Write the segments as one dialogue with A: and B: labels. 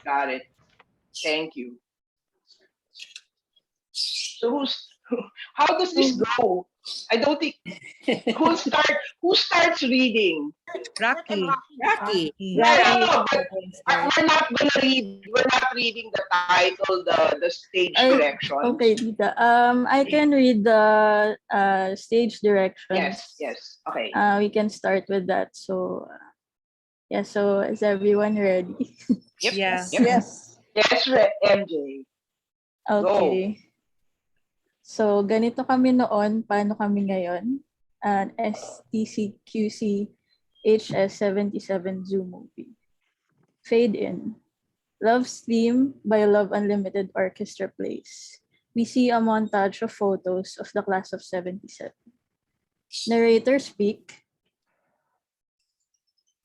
A: Got it. Thank you. So how does this go? I don't think who starts reading?
B: Rocky.
C: Rocky.
A: No, but we're not gonna read. We're not reading the title, the stage direction.
D: Okay, Tita. I can read the stage directions.
A: Yes. Okay.
D: We can start with that. So, yeah. So, is everyone ready?
A: Yep.
B: Yeah.
A: Yep.
C: Yes.
A: Yes, MJ.
D: Okay. So, ganito kami noon, paano kami ngayon? An STCQC HS77 Zoo movie. Fade in. Love's Theme by Love Unlimited Orchestra plays. We see a montage of photos of the class of 77. Narrator speak.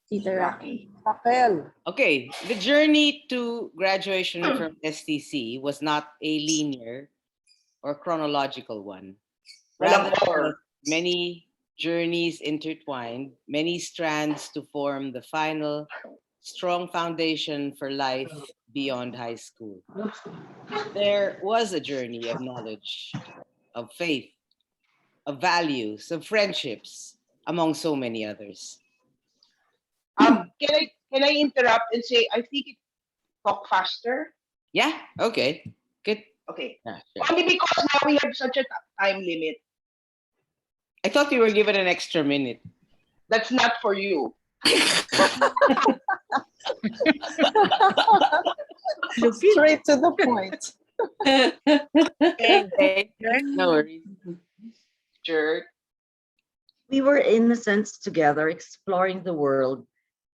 D: Tita Rocky.
C: Raquel.
E: Okay, the journey to graduation from STC was not a linear or chronological one.
A: Walang
E: Rather,
A: or.
E: many journeys intertwined, many strands to form the final strong foundation for life beyond high school. There was a journey of knowledge, of faith, of values, of friendships, among so many others.
A: Can I interrupt and say I think it talk faster?
E: Yeah, okay, good.
A: Okay.
E: Yeah, sure.
A: Only because now we have such a time limit.
E: I thought you were given an extra minute.
A: That's not for you.
C: Straight to the point.
E: Okay, no worries.
A: Jerk.
F: We were innocents together, exploring the world,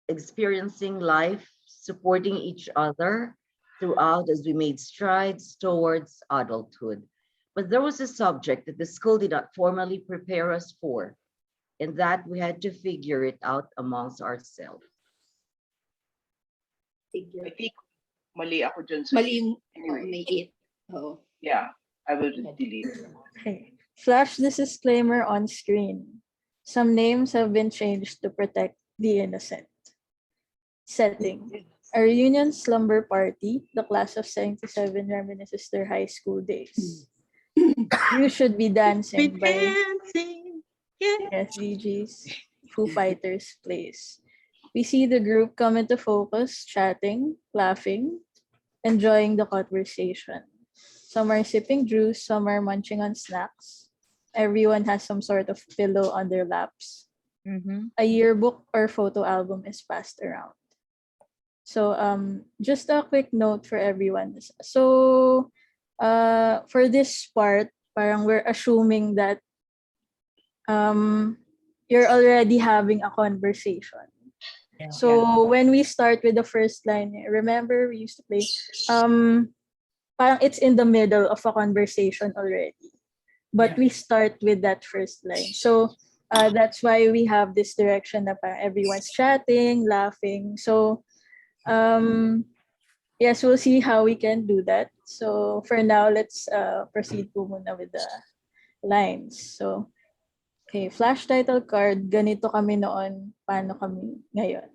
F: experiencing life, supporting each other throughout as we made strides towards adulthood. But there was a subject that the school did not formally prepare us for, and that we had to figure it out amongst ourselves.
A: I think mali ako dyan sa
C: Mali yung
A: Anyway.
C: may it. Oh.
A: Yeah, I will delete.
D: Okay. Flash this disclaimer on screen. Some names have been changed to protect the innocent. Setting. A reunion slumber party. The class of 77 reminisces their high school days. You Should Be Dancing by
B: Dancing. Yeah.
D: SDGs. Foo Fighters plays. We see the group come into focus, chatting, laughing, enjoying the conversation. Some are sipping juice, some are munching on snacks. Everyone has some sort of pillow on their laps.
B: Mm-hmm.
D: A yearbook or photo album is passed around. So just a quick note for everyone. So for this part, parang we're assuming that you're already having a conversation. So when we start with the first line, remember we used to play, parang it's in the middle of a conversation already. But we start with that first line. So that's why we have this direction na parang everyone's chatting, laughing. So yes, we'll see how we can do that. So for now, let's proceed po muna with the lines. So, okay, flash title card, ganito kami noon, paano kami ngayon.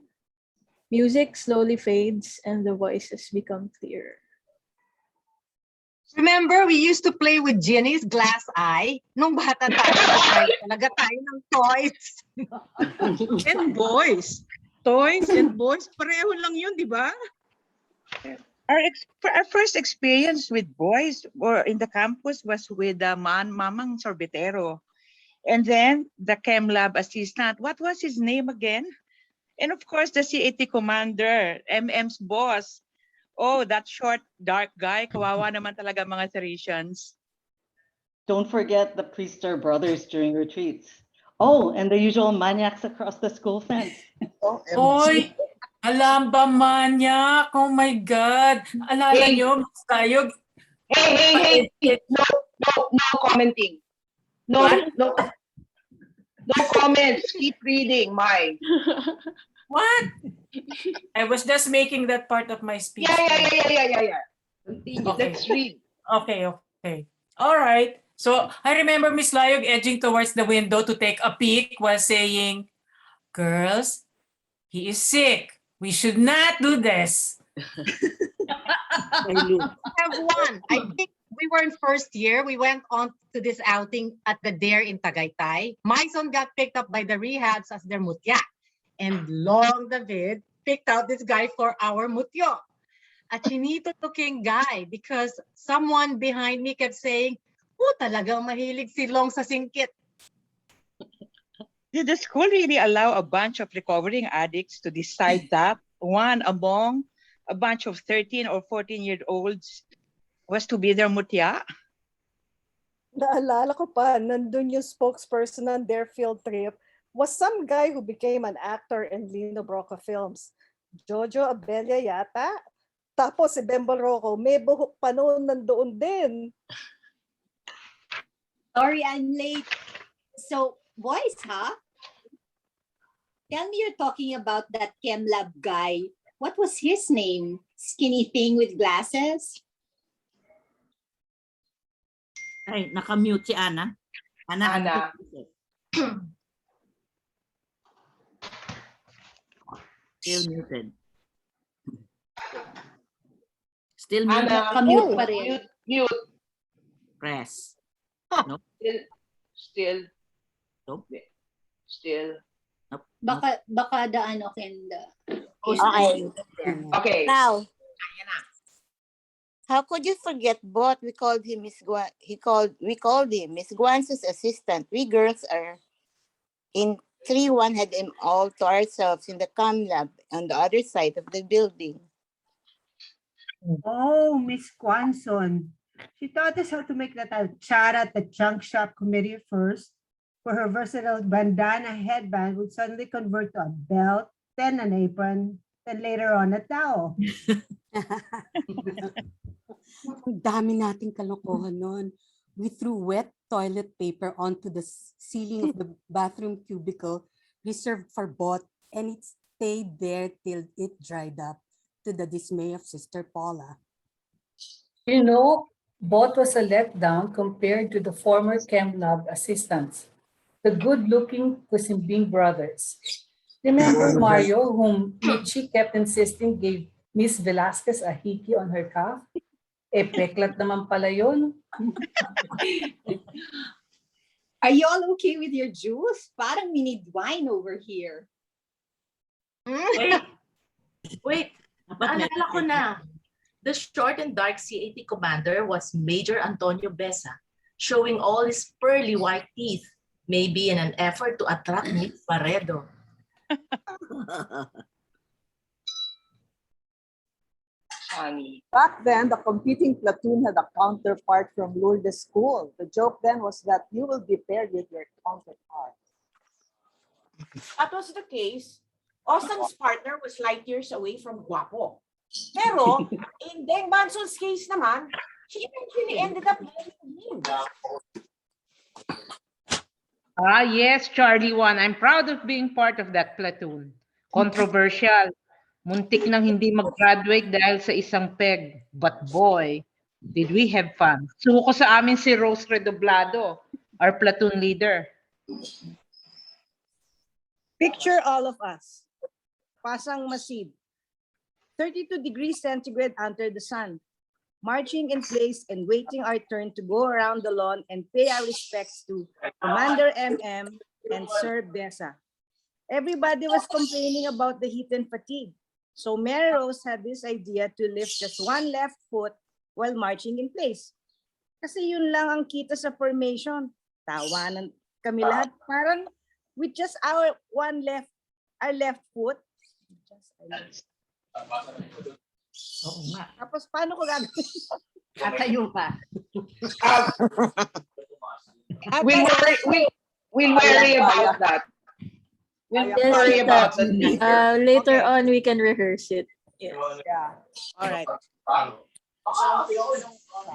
D: Music slowly fades and the voices become clearer.
G: Remember, we used to play with Jenny's glass eye? Nung bata tayo, talaga tayo ng toys.
B: And boys. Toys and boys, pareho lang yun, di ba? Our first experience with boys or in the campus was with Mamang Sorbetero. And then the Chem Lab assistant. What was his name again? And of course, the CAT commander, MM's boss. Oh, that short, dark guy. Kawawa naman talaga mga Sarisians.
H: Don't forget the Priester brothers during retreats. Oh, and the usual maniacs across the school fence.
I: Hoy! Alam ba manyak? Oh my God! Alala
A: Hey.
I: nyo, mas tayo.
A: Hey. No commenting. No comments. Keep reading, mine.
I: What? I was just making that part of my speech.
A: Yeah.
C: Continue.
I: Okay.
A: Let's read.
I: Okay. All right. So I remember Miss Layog edging towards the window to take a peek while saying, "Girls, he is sick. We should not do this."
G: have one. I think we were in first year. We went on to this outing at the Dare in Tagaytay. My son got picked up by the rehabs as their mutya. And Long David picked out this guy for our mutyo. A chinito-looking guy because someone behind me kept saying, oh, talagang mahilig si Long sa singkit.
B: Did the school really allow a bunch of recovering addicts to decide that one among a bunch of 13 or 14-year-olds was to be their mutya?
C: Naalala ko pa, nandun yung spokesperson ng their field trip was some guy who became an actor in Lino Brocka films. Jojo Abella yata. Tapos si Bembol Rocco, may buhok pa noon nandoon din.
J: Sorry, I'm late. So, boys, huh? Tell me you're talking about that chem lab guy. What was his name? Skinny thing with glasses?
K: Ay, nakamute si Ana.
A: Ana.
K: Still muted. Still muted.
A: Ana.
J: Nakamute pa rin.
A: Mute.
K: Press.
A: Still.
K: Nope.
A: Still.
K: Nope.
J: Baka the ano can the...
L: Okay.
A: Okay.
L: Now, how could you forget Bot? We called him Miss Guan. We called him Miss Guan's assistant. We girls are in 3-1 had him all to ourselves in the cam lab on the other side of the building.
M: Oh, Miss Kwanson. She taught us how to make that achara at the junk shop committee first, where her versatile bandana headband would suddenly convert to a belt, then an apron, then later on a towel.
N: Ang dami nating kalokohan noon. We threw wet toilet paper onto the ceiling of the bathroom cubicle reserved for Bot, and it stayed there till it dried up, to the dismay of Sister Paula.
O: You know, Bot was a letdown compared to the former Chem Lab assistants, the good-looking Kusimbing brothers. Remember Mario, whom Michi kept insisting gave Miss Velasquez a hickey on her calf? Peklat naman pala yun.
J: Are you all okay with your juice? Parang we need wine over here.
P: Wait. Naalala ko na. The short and dark CAT commander was Major Antonio Besa, showing all his pearly white teeth, maybe in an effort to attract Miss Paredo.
C: Back then, the competing platoon had a counterpart from Lourdes School. The joke then was that you will be paired with your counterpart.
Q: That was the case. Austin's partner was light years away from Guapo. Pero, in Deng Banson's case naman, she eventually ended up marrying him.
R: Yes, Charlie 1. I'm proud of being part of that platoon. Controversial. Muntik nang hindi mag-graduate dahil sa isang peg. But boy, did we have fun. Suko sa amin si Rose Redoblado, our platoon leader.
C: Picture all of us. Pasang Masib. 32 degrees centigrade under the sun. Marching in place and waiting our turn to go around the lawn and pay our respects to Commander MM and Sir Besa. Everybody was complaining about the heat and fatigue. So Mary Rose had this idea to lift just one left foot while marching in place. Kasi yun lang ang kita sa formation. Tawanan kami lahat. Parang with just our left foot.
P: Oo nga.
C: Tapos paano ko gagawin?
G: Tatayo ka.
A: We'll worry about that. We'll worry about that later.
D: Later on, we can rehearse it. Yes.
C: Yeah. All right.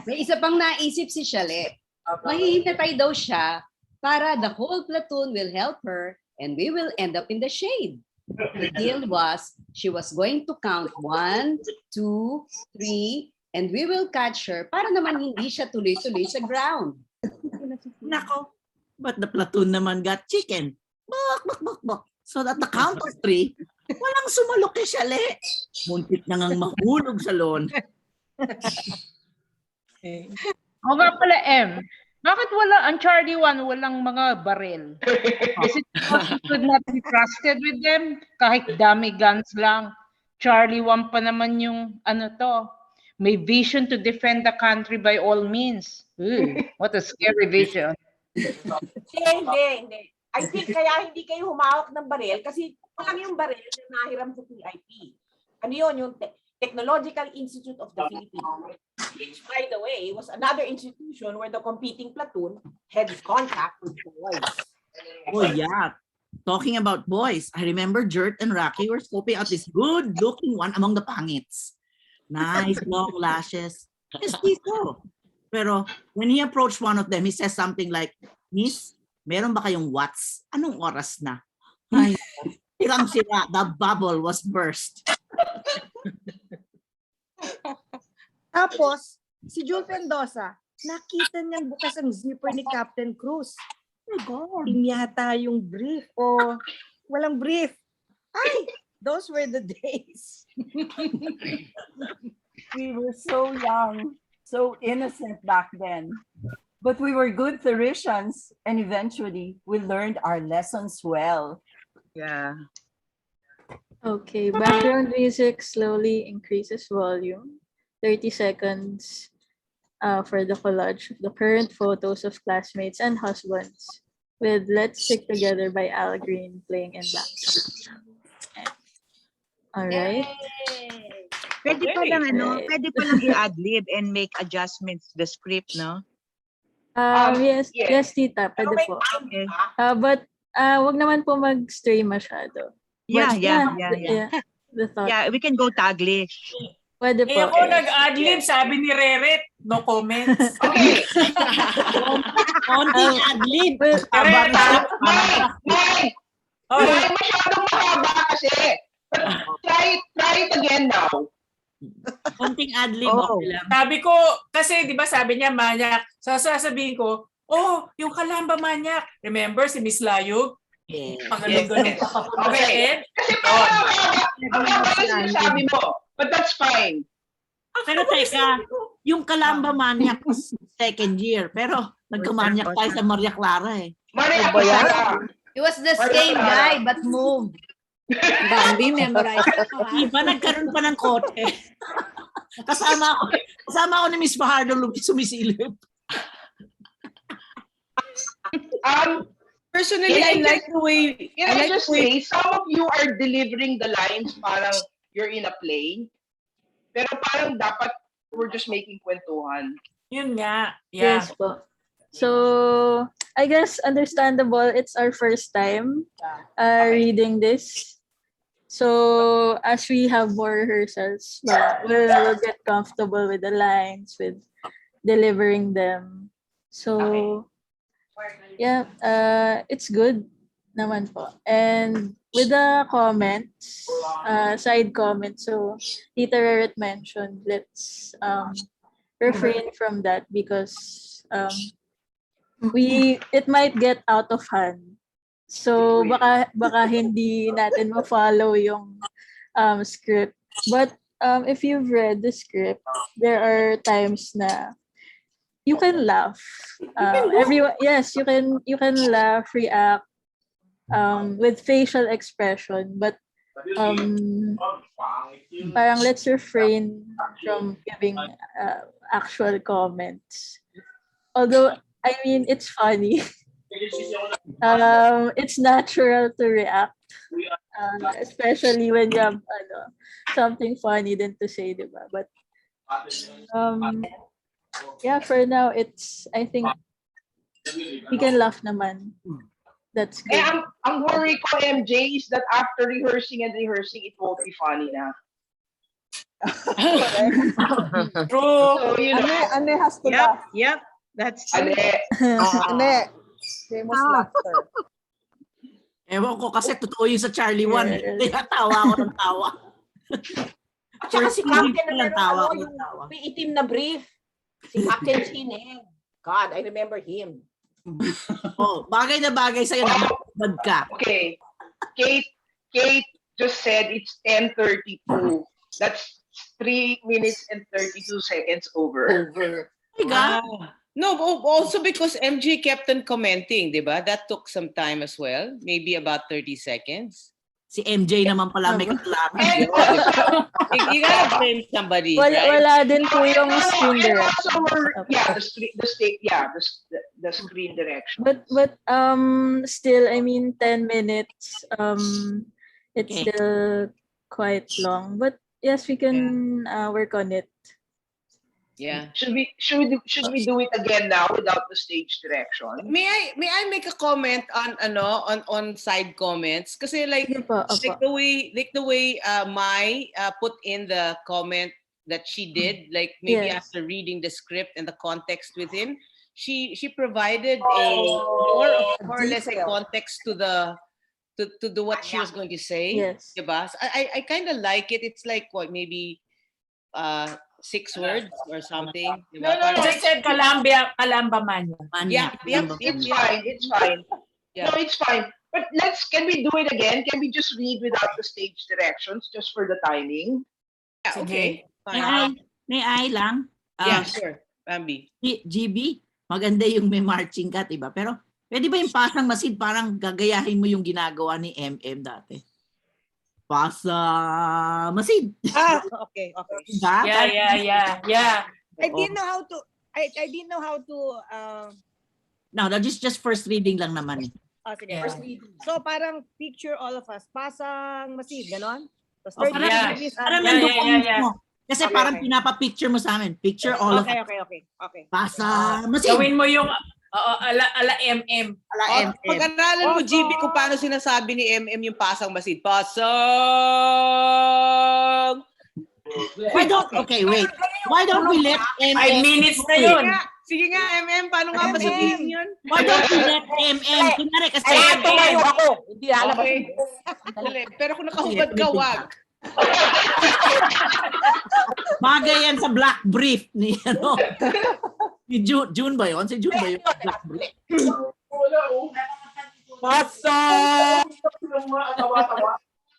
S: May isa pang naisip si Chalet. Mahihinatay daw siya para the whole platoon will help her and we will end up in the shade. The deal was she was going to count 1, 2, 3, and we will catch her para naman hindi siya tuloy-tuloy sa ground.
K: Nako, but the platoon naman got chicken. Bok, bok, bok, bok. So at the count of 3, Walang sumalok kay Shale. Muntik na ngang mahulog sa lawn.
R: O nga pala, M. Bakit wala, ang Charlie 1, walang mga baril? Is it because you could not be trusted with them? Kahit dami guns lang. Charlie 1 pa naman yung, may vision to defend the country by all means. What a scary vision.
Q: Hindi. I think kaya hindi kayo humawak ng baril kasi lang yung baril na nahiram sa PIP. Ano yun? Yung Technological Institute of the Philippines. Which, by the way, was another institution where the competing platoon had contact with boys.
K: Oh yeah. Talking about boys, I remember Jert and Rocky were scoping out this good-looking one among the pangits. Nice long lashes. Mestizo. Pero when he approached one of them, he says something like, "Miss, meron ba kayong watts? Anong oras na?" Ay, sirang-sira. The bubble was burst.
C: Tapos, si Jul Pendosa, nakita niyang bukas ang zipper ni Captain Cruz. Yata yung brief o walang brief. Ay, those were the days.
T: We were so young, so innocent back then. But we were good Theresians, and eventually we learned our lessons well.
B: Yeah.
D: Okay, background music slowly increases volume. 30 seconds for the collage of the current photos of classmates and husbands with Let's Stick Together by Al Green playing in background. All right.
B: Pwede pa lang i-adlib and make adjustments to the script, no?
D: Yes, tita, pwede po. But wag naman po mag-stray masyado.
B: Yeah.
D: The thought.
B: Yeah, we can go Taglish.
D: Pwede po.
I: Ako nag-adlib, sabi ni Reret, no comments.
A: Okay.
K: Konting adlib.
A: May masyadong mahaba kasi. Try it again now.
K: Konting adlib.
I: Sabi ko, kasi di ba sabi niya manyak, sasabihin ko, yung Kalamba manyak. Remember si Miss Layog? Pagaling-galing pa papunta sa end.
A: Kasi parang sabi mo. But that's fine.
K: Pero teka, yung Kalamba Manyak second year. Pero nagkamanyak tayo sa Maria Clara eh.
A: Maria Clara.
S: It was the same guy but moved. Bambi, memorize ko.
K: Iba nagkaroon pa ng kote. Kasama ako ni Miss Fajardo sumisilip.
A: Personally, I like the way, can I just say, some of you are delivering the lines parang you're in a play. Pero parang dapat we're just making kwentuhan.
I: Yun nga. Yeah.
D: Yes po. So, I guess understandable. It's our first time reading this. So, as we have more rehearsals, we'll get comfortable with the lines, with delivering them. So, yeah, it's good naman po. And with the comments, side comments, so Tita Reret mentioned, let's refrain from that because it might get out of hand. So baka hindi natin ma-follow yung script. But if you've read the script, there are times na you can laugh. Everyone, yes, you can laugh, react with facial expression, but parang let's refrain from giving actual comments. Although I mean it's funny. It's natural to react, especially when you have something funny then to say, diba? But yeah, for now I think we can laugh naman. That's good.
A: Ang worry ko, MJ, is that after rehearsing, it won't be funny na.
I: True.
A: So, you know.
B: Ane has to laugh. Yep, that's true. Ane. Famous laughter.
K: Ewan ko kasi totoo yun sa Charlie 1. Kaya tawa ako ng tawa.
Q: At saka si Captain na yung may itim na brief. Si Captain Chineg. God, I remember him.
K: Bagay na bagay sa'yo na bad ka.
A: Okay. Kate, just said it's 10:32. That's 3 minutes and 32 seconds over.
E: No, also because MJ kept on commenting, di ba? That took some time as well. Maybe about 30 seconds.
K: Si MJ naman pala may kasalanan.
E: You gotta blame somebody,
D: Wala,
E: right?
D: wala din po yung screen
A: And
D: direction.
A: also, the screen direction.
D: But still, I mean, 10 minutes. It's
K: Okay.
D: still quite long. But yes, we can work on it.
E: Yeah.
A: Should we do it again now without the stage direction?
E: May I make a comment on side comments? Kasi like
D: Opo.
E: the way Mai put in the comment that she did, like maybe
D: Yes.
E: after reading the script and the context within, she provided a more or less a
Q: detail.
E: context to the what she was going to say.
D: Yes.
E: Diba? So I kind of like it. It's like what, maybe 6 words or something.
A: No, no, no.
I: Just said Kalamba Manyak.
E: Yeah,
A: It's fine. It's fine.
E: Yeah.
A: No, it's fine. But can we do it again? Can we just read without the stage directions just for the timing?
E: Yeah, okay.
K: May I lang?
E: Yeah, sure. Bambi.
K: GB, maganda yung may marching ka, diba? Pero pwede ba yung pasang masid parang gagayahin mo yung ginagawa ni MM dati? Pasa masid.
C: Okay.
K: Diba?
I: Yeah.
C: I didn't know how to. I didn't know how to.
K: No, that is just first reading lang naman eh.
C: Sige,
I: Yeah.
C: first reading. So parang picture all of us. Pasang masid, ganon? Tapos
K: O,
C: 30
K: parang,
C: degrees.
K: parang
I: Yeah,
K: nandun
I: yeah,
K: comments
I: yeah.
K: mo. Kasi
C: Okay,
K: parang
C: okay.
K: pinapa-picture mo sa amin. Picture all of us.
C: Okay.
K: Pasa masid.
I: Gawin mo yung ala MM.
E: Pag-aralan mo, GB, kung paano sinasabi ni MM yung pasang masid. Pasang!
K: Wait. Why don't we let MM
I: 5 minutes na
K: do it?
I: yun.
E: Sige nga, MM, paano nga ba sabihin yun?
K: Why don't we let MM? Kunwari kasi
Q: Kaya tumayo ako. Hindi alam.
E: Okay. Dali. Pero kung nakahubad ka, wag.
K: bagay yan sa black brief ni ni June ba yun? Si June ba yun? Black brief.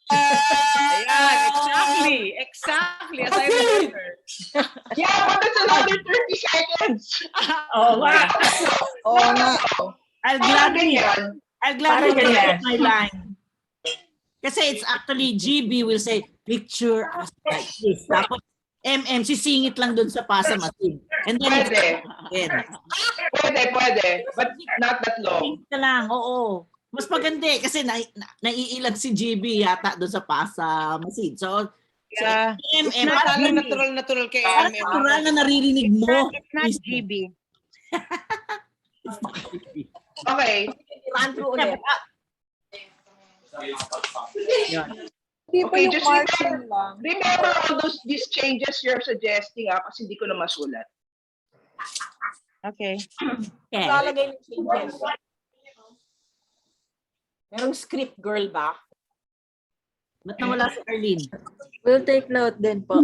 E: Ayan, exactly as I remember.
A: Yeah, but it's another 30 seconds.
I: Oo nga.
K: I'll gladly take my line. Kasi it's actually GB will say picture us like this. Tapos MM sisingit lang dun sa pasa masid. And then
A: Pwede. But not that long.
K: Singit lang, oo. Mas maganda eh, kasi naiilag si GB yata dun sa pasa masid. So
B: Yeah.
K: MM,
E: natural kay
K: parang
E: MM.
K: natural na naririnig mo.
B: It's not GB.
A: Okay.
Q: Run through ulit.
A: Okay, just remember all these changes you're suggesting kasi hindi ko na masulat.
B: Okay.
Q: Lalagay ng changes. Merong script girl ba?
K: Ba't nawala si Arlene?
D: We'll take note din po.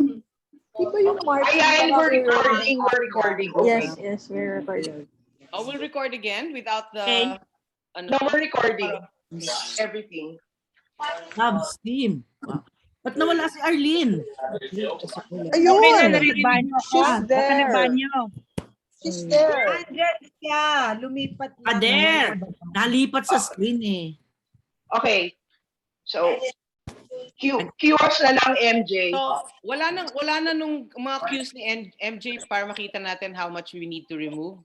A: Ayan, we're recording. Okay.
D: Yes, we're recording.
E: Oh, we'll record again without the...
K: Okay.
A: No, we're recording. Everything.
K: Love Steam. Wow. Ba't nawala si Arlene?
B: Ayun!
C: Okay na,
B: Nagbanyo ako.
C: She's there.
B: Nagbanyo.
C: She's there. Andyan siya. Lumipat lang.
K: There. Nalipat sa screen eh.
A: Okay. So, Q us na lang, MJ.
E: So, wala na nung mga cues ni MJ para makita natin how much we need to remove.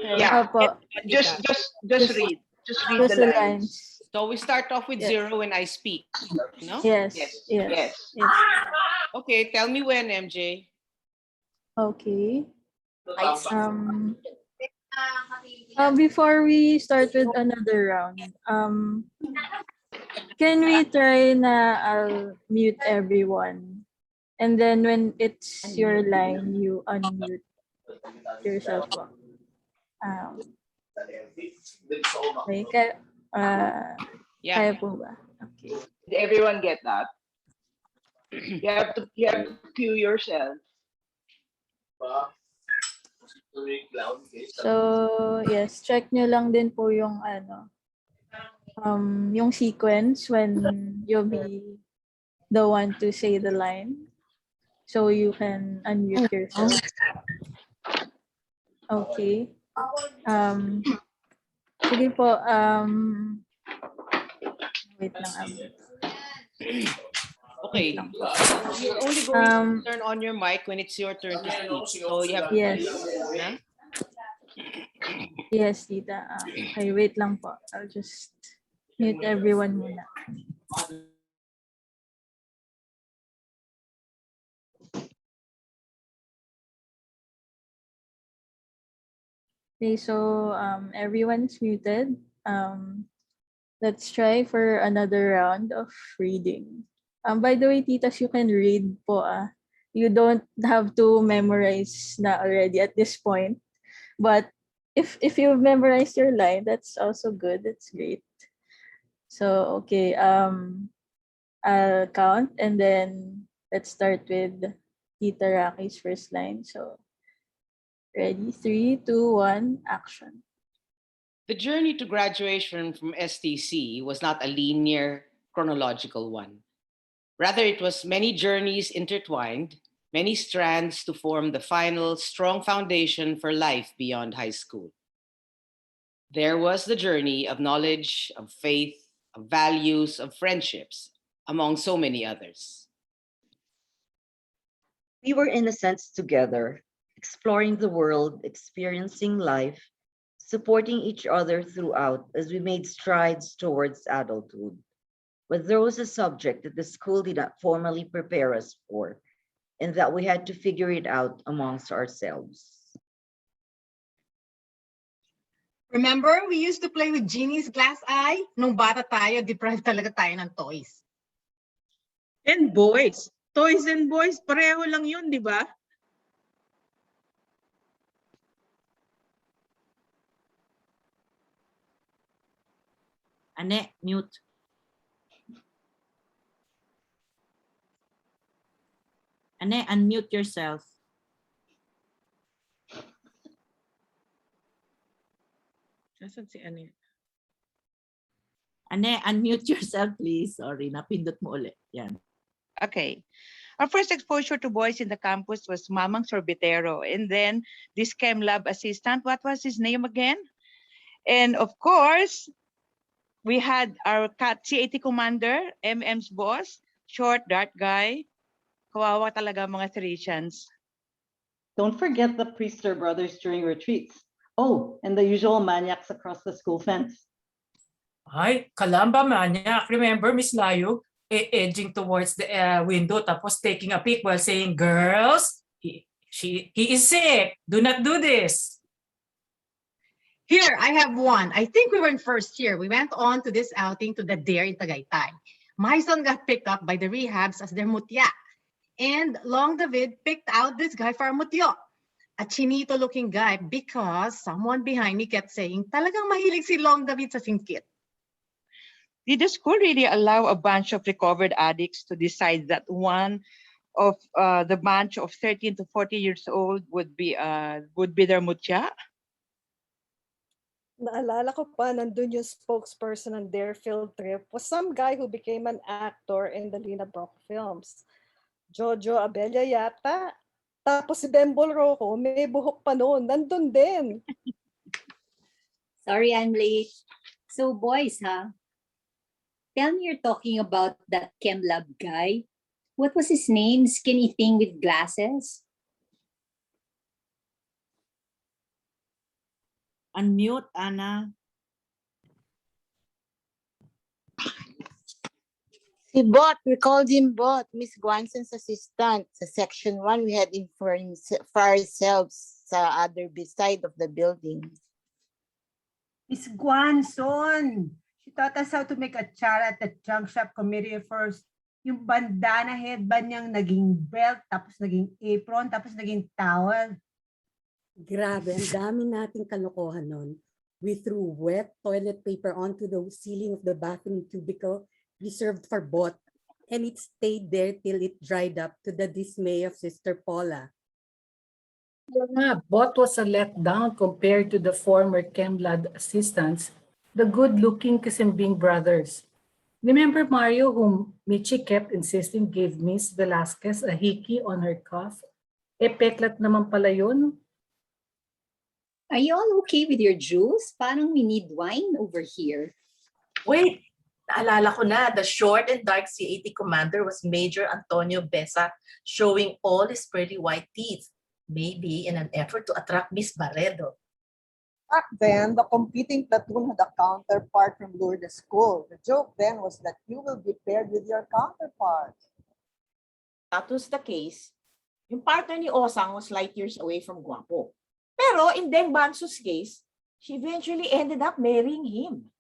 A: Yeah.
D: Opo.
A: Just read. Just read
D: Just
A: the
D: the
A: lines.
D: lines.
E: So we start off with 0 when I speak. No?
D: Yes.
A: Yes.
E: Okay, tell me when, MJ.
D: Okay. Before we start with another round, can we try na I'll mute everyone, and then when it's your line, you unmute yourself. Okay, kaya po ba? Okay.
A: Did everyone get that? You have to cue yourself.
D: So, yes, check nyo lang din po yung Yung sequence when you'll be the one to say the line. So you can unmute yourself. Okay. Sige po, wait lang.
E: Okay. You're only going to turn on your mic when it's your turn to speak. So you have to
D: Yes.
E: huh?
D: Yes, tita. Okay, wait lang po. I'll just mute everyone muna. Okay, so everyone's muted. Let's try for another round of reading. By the way, titas, you can read po. You don't have to memorize na already at this point. But if you've memorized your line, that's also good. That's great. So, okay. I'll count and then let's start with Tita Raki's first line. So, ready? 3, 2, 1, action.
E: The journey to graduation from STC was not a linear, chronological one. Rather, it was many journeys intertwined, many strands to form the final, strong foundation for life beyond high school. There was the journey of knowledge, of faith, of values, of friendships, among so many others.
F: We were in a sense together, exploring the world, experiencing life, supporting each other throughout as we made strides towards adulthood. But there was a subject that the school did not formally prepare us for, and that we had to figure it out amongst ourselves.
G: Remember, we used to play with Genie's glass eye? Nung bata tayo, deprived talaga tayo ng toys.
B: And boys. Toys and boys, pareho lang yun, di ba?
K: Ane, mute. Ane, unmute yourself.
B: Nasaan si Ane?
K: Ane, unmute yourself, please. Sorry, napindot mo ulit. Yan.
B: Okay. Our first exposure to boys in the campus was Mamang Sorbitero. And then this chem lab assistant, what was his name again? And of course, we had our CAT commander, MM's boss, short, dark guy. Kawawa talaga mga Theresians.
H: Don't forget the Priester brothers during retreats. Oh, and the usual maniacs across the school fence.
I: Ay, kalamba maniac. Remember, Miss Layo, edging towards the window tapos taking a peek while saying, girls, he is sick. Do not do this.
G: Here, I have one. I think we were in first year. We went on to this outing to the Dare in Tagaytay. My son got picked up by the rehabs as their mutya. And Long David picked out this guy for a mutyo. A chinito-looking guy because someone behind me kept saying, talagang mahilig si Long David sa singkit.
B: Did the school really allow a bunch of recovered addicts to decide that one of the bunch of 13 to 40 years old would be their mutya?
C: Naalala ko pa, nandun yung spokesperson ng Dare Field Trip was some guy who became an actor in the Lina Brock films. Jojo Abella yata. Tapos si Bembol Rojo, may buhok pa noon. Nandun din.
J: Sorry, I'm late. So boys, huh? Tell me you're talking about that chem lab guy. What was his name? Skinny thing with glasses?
K: Unmute, Anna.
L: Si Bot, we called him Bot, Miss Guanson's assistant. Sa section 1, we had him for ourselves sa other side of the building.
M: Miss Guanson, she taught us how to make a chara at the junk shop committee first. Yung bandana headband niyang naging belt, tapos naging apron, tapos naging towel.
N: Grabe, ang dami nating kalokohan nun. We threw wet toilet paper onto the ceiling of the bathroom cubicle reserved for Bot, and it stayed there till it dried up to the dismay of Sister Paula.
O: Bot was a letdown compared to the former Chem lab assistants. the good-looking Kasimbing brothers. Remember Mario, whom Michi kept insisting gave Miss Velasquez a hickey on her cuff? Peklat naman pala yun.
J: Are you all okay with your juice? Parang we need wine over here.
P: Wait, naalala ko na, the short and dark C-80 commander was Major Antonio Besa, showing all his pearly white teeth, maybe in an effort to attract Miss Barredo.
U: Back then, the competing platoon had a counterpart from Lourdes School. The joke then was that you will be paired with your counterpart.
Q: That was the case. Yung partner ni Osang was light years away from Guapo. Pero in Deng Banso's case, she eventually ended up marrying him.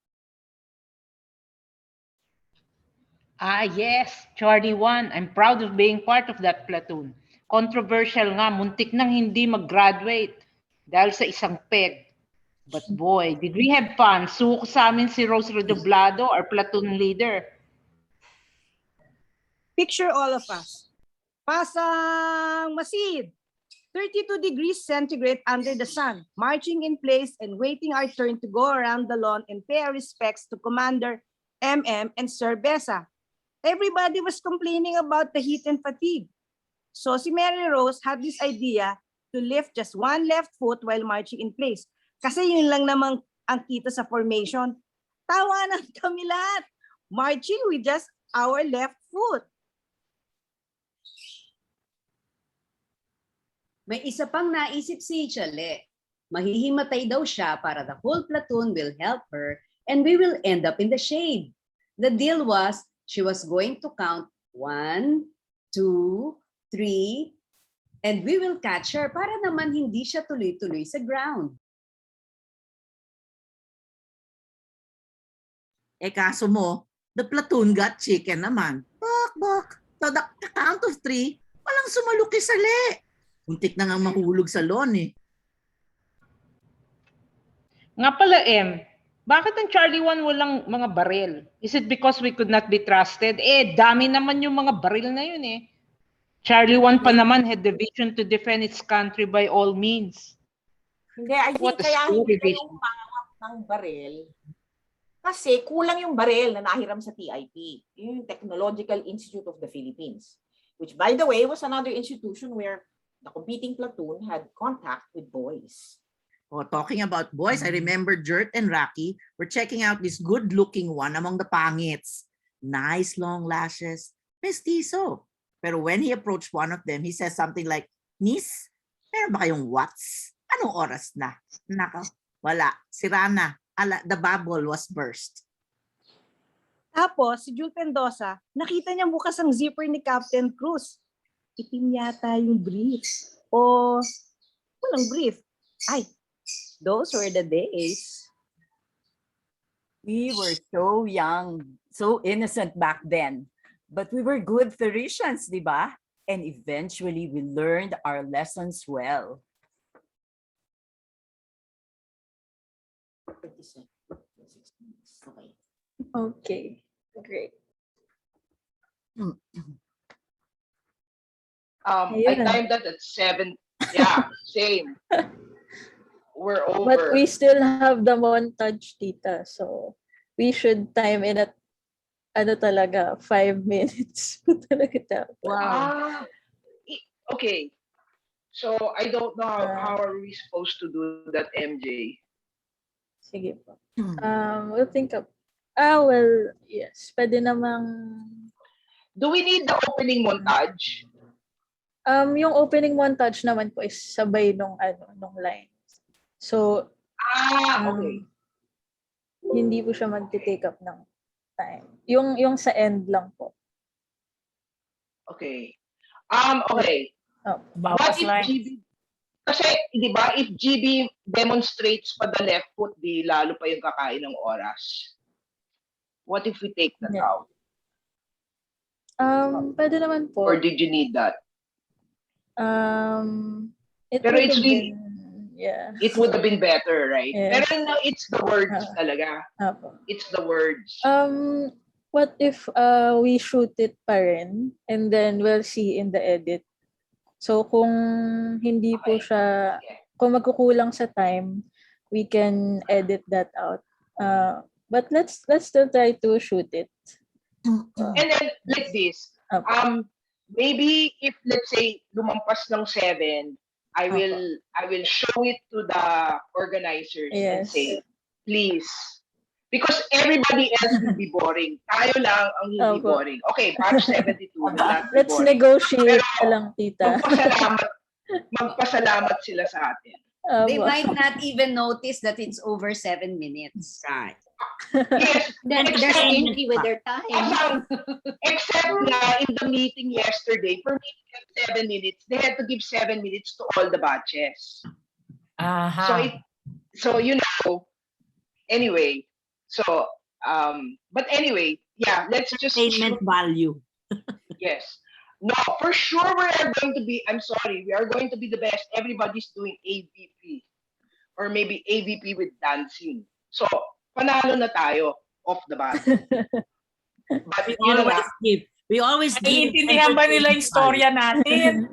R: Ah, yes, Charlie 1. I'm proud of being part of that platoon. Controversial nga, muntik nang hindi mag-graduate dahil sa isang peg. But boy, did we have fun. Suko sa amin si Rose Redoblado, our platoon leader.
C: Picture all of us. Pasang Masid, 32 degrees centigrade under the sun, marching in place and waiting our turn to go around the lawn and pay our respects to Commander MM and Sir Besa. Everybody was complaining about the heat and fatigue. So si Mary Rose had this idea to lift just one left foot while marching in place. Kasi yun lang namang ang kita sa formation. Tawanan kami lahat. Marching with just our left foot.
S: May isa pang naisip si Chale. Mahihimatay daw siya para the whole platoon will help her and we will end up in the shade. The deal was she was going to count 1, 2, 3, and we will catch her para naman hindi siya tuloy-tuloy sa ground.
K: Kaso mo, the platoon got chicken naman. Bak. To the count of 3, walang sumaluki sali. Muntik na nga mahulog sa lawn eh.
R: Nga pala, bakit ang Charlie 1 walang mga baril? Is it because we could not be trusted? Dami naman yung mga baril na yun eh. Charlie 1 pa naman had the vision to defend its country by all means.
Q: Hindi, I think kaya hindi kayong mangangat ng baril. Kasi kulang yung baril na nahiram sa TIP, yung Technological Institute of the Philippines, which by the way was another institution where the competing platoon had contact with boys.
K: Oh, talking about boys, I remember Jert and Rocky were checking out this good-looking one among the pangits. Nice long lashes, mestizo. Pero when he approached one of them, he says something like, "Miss, meron ba kayong watts? Anong oras na?" Nako, wala. Sira na. The bubble was burst.
C: Tapos, si Jul Pendosa, nakita niya bukas ang zipper ni Captain Cruz. Itim yata yung brief. O, walang brief. Ay, those were the days.
T: We were so young, so innocent back then. But we were good Theresians, di ba? And eventually we learned our lessons well.
D: Okay, great.
A: I timed that at 7. Yeah, same. We're over.
D: But we still have the montage, tita. So we should time in at 5 minutes.
A: Wow. Okay. So I don't know how are we supposed to do that, MJ?
D: Sige po. We'll think of. Well, yes. Pwede namang.
A: Do we need the opening montage?
D: Yung opening montage naman po is sabay nung lines. So,
A: okay.
D: Hindi po siya magti-take up ng time. Yung sa end lang po.
A: Okay. Okay. What if GB, kasi, di ba, if GB demonstrates pa the left foot, di lalo pa yung kakain ng oras. What if we take that out?
D: Pwede naman po.
A: Or did you need that? Pero it's really, it would have been better, right?
D: Yeah.
A: Pero no, it's the words talaga. It's the words.
D: What if we shoot it pa rin and then we'll see in the edit. So kung hindi po siya, kung magkukulang sa time, we can edit that out But let's still try to shoot it.
A: And then like this, maybe if let's say lumampas ng 7, I will show it to the organizers and
D: Yes.
A: say, please, because everybody else will be boring. Tayo lang ang hindi
D: Opo.
A: boring. Okay, batch 72 will not be
D: Let's
A: boring.
D: negotiate
A: Pero
D: na lang, tita.
A: magpasalamat sila sa atin.
S: They might not even notice that it's over 7 minutes.
K: Right.
A: Yes,
J: They're stingy with their time.
A: Except na in the meeting yesterday, for me to get 7 minutes, they had to give 7 minutes to all the batches. So you know, anyway, so but anyway, yeah, let's just
K: Entertainment value.
A: yes. No, for sure we are going to be, I'm sorry, we are going to be the best. Everybody's doing AVP or maybe AVP with dancing. So, panalo na tayo off the bat. But
K: We always give.
I: Naiintindihan ba nila yung storya natin?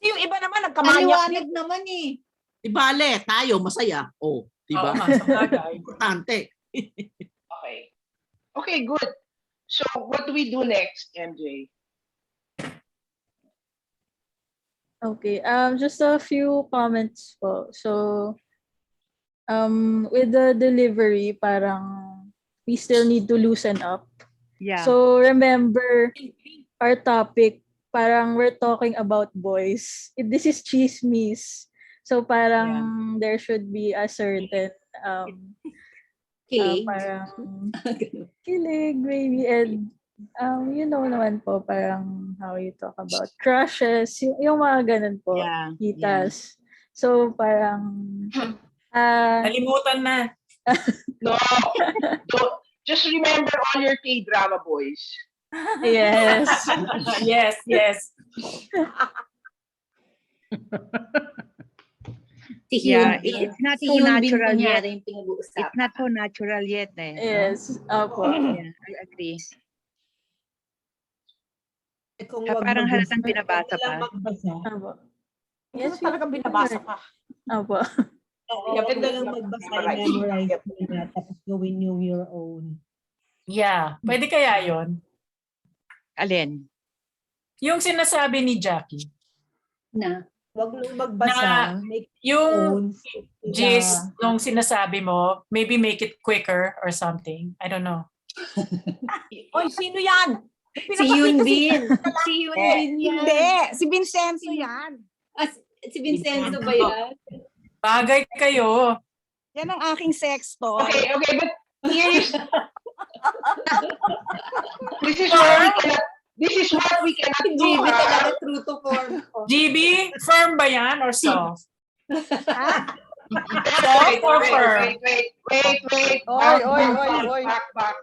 Q: Yung iba naman, nagkamanyak.
J: Maliwanag naman eh.
K: Di bale, tayo masaya. Oh, di ba?
I: Oo nga, sabagay.
K: Importante.
A: Okay. Okay, good. So, what do we do next, MJ?
D: Okay, just a few comments po. So, with the delivery, parang we still need to loosen up.
B: Yeah.
D: So, remember our topic, parang we're talking about boys. This is chismis. So, parang there should be a certain,
J: Kilig.
D: parang kilig, maybe, and you know naman po, parang how you talk about crushes, yung mga ganun po, titas. So, parang,
I: Nalimutan na.
A: No. Just remember all your K-drama boys.
D: Yes.
I: Yes.
B: Yeah, it's not so natural yet. It's not so natural yet.
D: Yes. Opo.
B: Yeah, I agree.
M: Kung
B: Parang halatang binabasa pa.
D: Opo.
Q: Yes, talagang binabasa pa.
D: Opo.
M: Maganda lang magbasa and memorize mo na tapos gawin yung your own.
I: Yeah. Pwede kaya yon?
B: Alin?
I: Yung sinasabi ni Jackie.
J: Na?
M: Wag lang magbasa.
I: Yung gist nung sinasabi mo, maybe make it quicker or something. I don't know.
Q: Oy, sino yan?
J: Si Yunbin. Si Yunbin yan.
Q: Hindi, si Vincenzo yan.
J: Si Vincenzo ba yan?
I: Bagay kayo.
Q: Yan ang aking sexto.
A: Okay, but here is this is what we cannot do.
J: GB talaga true to form.
I: GB, firm ba yan or soft?
A: Wait.
U: Oy.
A: Back.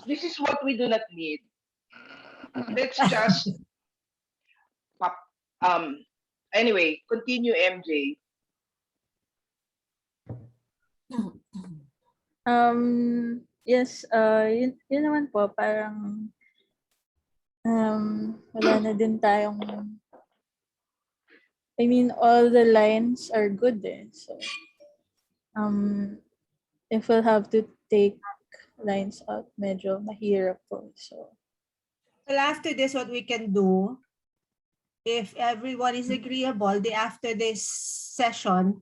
A: This is what we do not need. Let's just anyway, continue, MJ.
D: Yes, yun naman po, parang wala na din tayong, I mean, all the lines are good eh. So, if we'll have to take lines out, medyo mahirap po. So,
M: Well, after this, what we can do, if everyone is agreeable, after this session,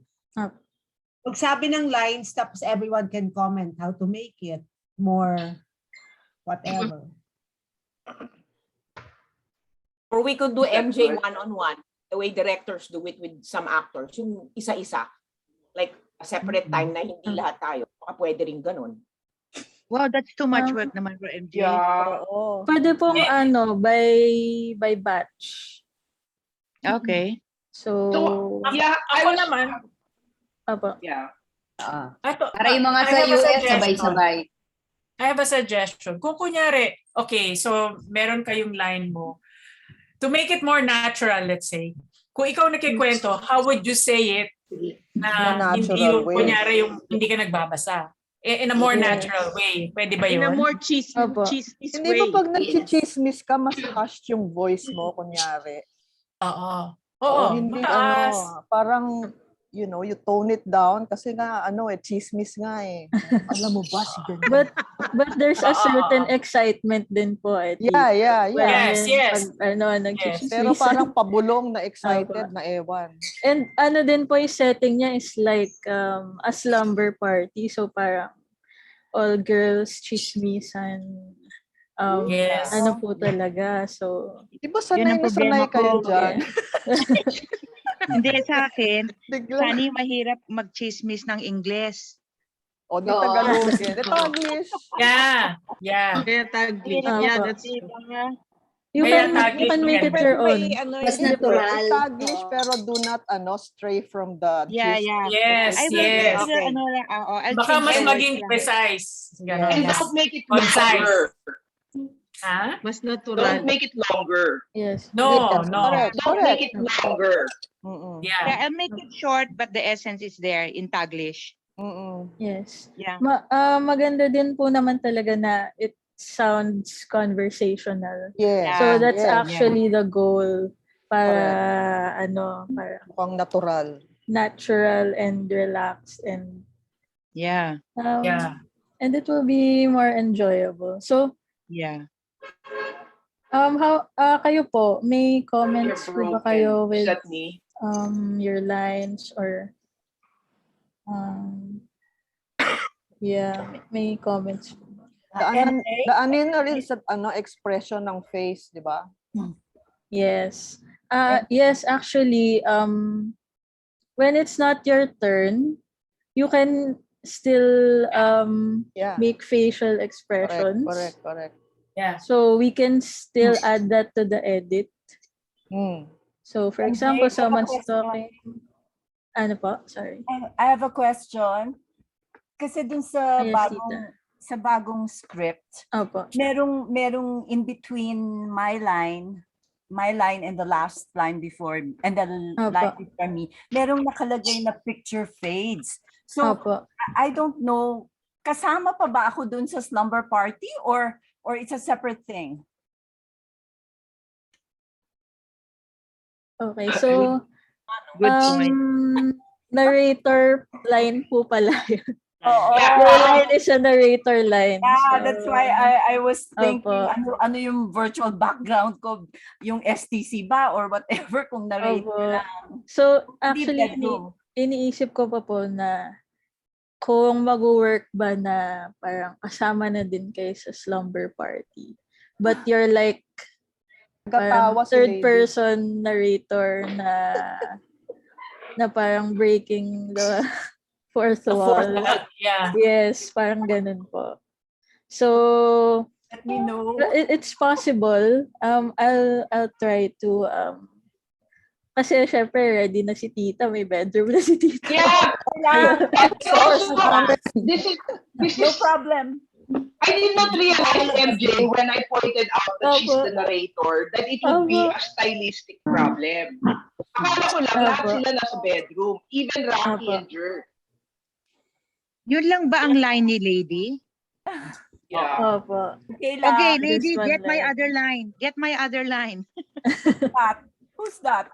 M: magsabi ng lines, tapos everyone can comment how to make it more whatever.
Q: Or we could do MJ one-on-one, the way directors do it with some actors, yung isa-isa. Like a separate time na hindi lahat tayo. Baka pwede rin ganun.
B: Wow, that's too much work naman for MJ.
D: pwede pong by batch.
B: Okay.
D: So,
I: ako naman.
D: Apo.
A: Yeah.
S: Para yung mga sa US, sabay-sabay.
I: I have a suggestion. Kung kunyari, okay, so meron kayong line mo. To make it more natural, let's say, kung ikaw nakikwento, how would you say it na hindi yung, kunyari, yung hindi ka nagbabasa? In a more natural way. Pwede ba yun?
U: In a more chismis
T: Hindi
U: way.
T: ba pag nag-chismis ka, mas harsh yung voice mo, kunyari?
I: Oo.
T: Hindi
I: mataas.
T: parang
U: you tone it down kasi nga, chismis nga eh. Alam mo ba si ganyan?
D: But there's a certain excitement din po, I think.
U: Yeah.
I: Yes, yes.
D: Pag, nagchichismisan.
U: Pero parang pabulong na excited na ewan.
D: And din po yung setting niya is like a slumber party. So parang all girls chismisan.
I: Yes.
D: Ano po talaga. So,
U: Di ba
B: Yun ang problema
U: kayo
B: ko.
U: dyan?
B: Hindi sa akin,
U: Bigla.
B: Sunny, mahirap mag-chismis ng Ingles.
U: O, di Tagalogin. Di Taglish.
I: Yeah.
K: Kaya Taglish.
D: Opo.
K: Yeah, that's it.
D: You
I: Kaya
D: can make it your own.
J: Mas natural.
U: Taglish pero do not stray from the
B: Yeah.
I: Yes,
B: I will,
I: yes.
B: I'll
I: Baka
B: change
I: mas
B: it.
I: maging precise. Ganon.
A: And don't make it
I: Concise.
A: longer.
I: Ha?
K: Mas
A: Don't
K: natural.
A: make it longer.
D: Yes.
I: No.
A: Don't make it longer.
I: Yeah.
B: Yeah, I'll make it short, but the essence is there in Taglish.
D: Yes.
B: Yeah.
D: Maganda din po naman talaga na it sounds conversational.
U: Yeah.
D: So that's
U: yeah.
D: actually the goal para para
U: Mukhang natural.
D: natural and relaxed and
B: Yeah.
I: Yeah.
D: and it will be more enjoyable. So
B: Yeah.
D: how kayo po, may comments
A: You're
D: po ba
A: broken.
D: kayo
A: Is
D: with
A: that me?
D: your lines or may comments po ba?
U: Daanin na rin sa expression ng face, di ba?
D: Yes. Yes, actually, when it's not your turn, you can still make facial expressions.
U: Correct.
I: Yeah.
D: So we can still add that to the edit. So for example,
T: I have a
D: someone's
T: question.
D: talking. Ano po? Sorry.
T: I have a question. Kasi dun sa
D: Yes,
T: bagong script,
D: Opo.
T: merong in between my line and the last line before and the line before me, merong nakalagay na picture fades. So
D: Opo.
T: I don't know, kasama pa ba ako dun sa slumber party or it's a separate thing?
D: Okay, so
B: Good point.
D: narrator line po pala yun.
T: Oo.
D: Your line is a narrator line.
T: Yeah,
D: So,
T: that's why I was thinking
D: Opo.
T: ano yung virtual background ko, yung STC ba or whatever kung narrator
D: Opo.
T: lang.
D: So
T: Hindi
D: actually,
T: bedroom.
D: iniisip ko pa po na kung mag-work ba na parang kasama na din kayo sa slumber party. But you're like parang
U: Nagkatawa si
D: third
U: lady.
D: person narrator na parang breaking the fourth wall.
I: Yeah.
D: Yes, parang ganun po. So
T: Let me know.
D: it's possible. I'll try to kasi syempre ready na si Tita, may bedroom na si Tita.
A: Yeah. This is
T: No problem.
A: I did not realize, MJ, when I pointed out that she's the narrator, that it would be a stylistic problem. Akala ko lang lahat sila nasa bedroom, even Rocky and Jer.
B: Yun lang ba ang line ni Lady?
A: Yeah.
D: Opo.
B: Okay, Lady,
D: This one
B: get my
D: line.
B: other line. Get my other line.
T: Who's that?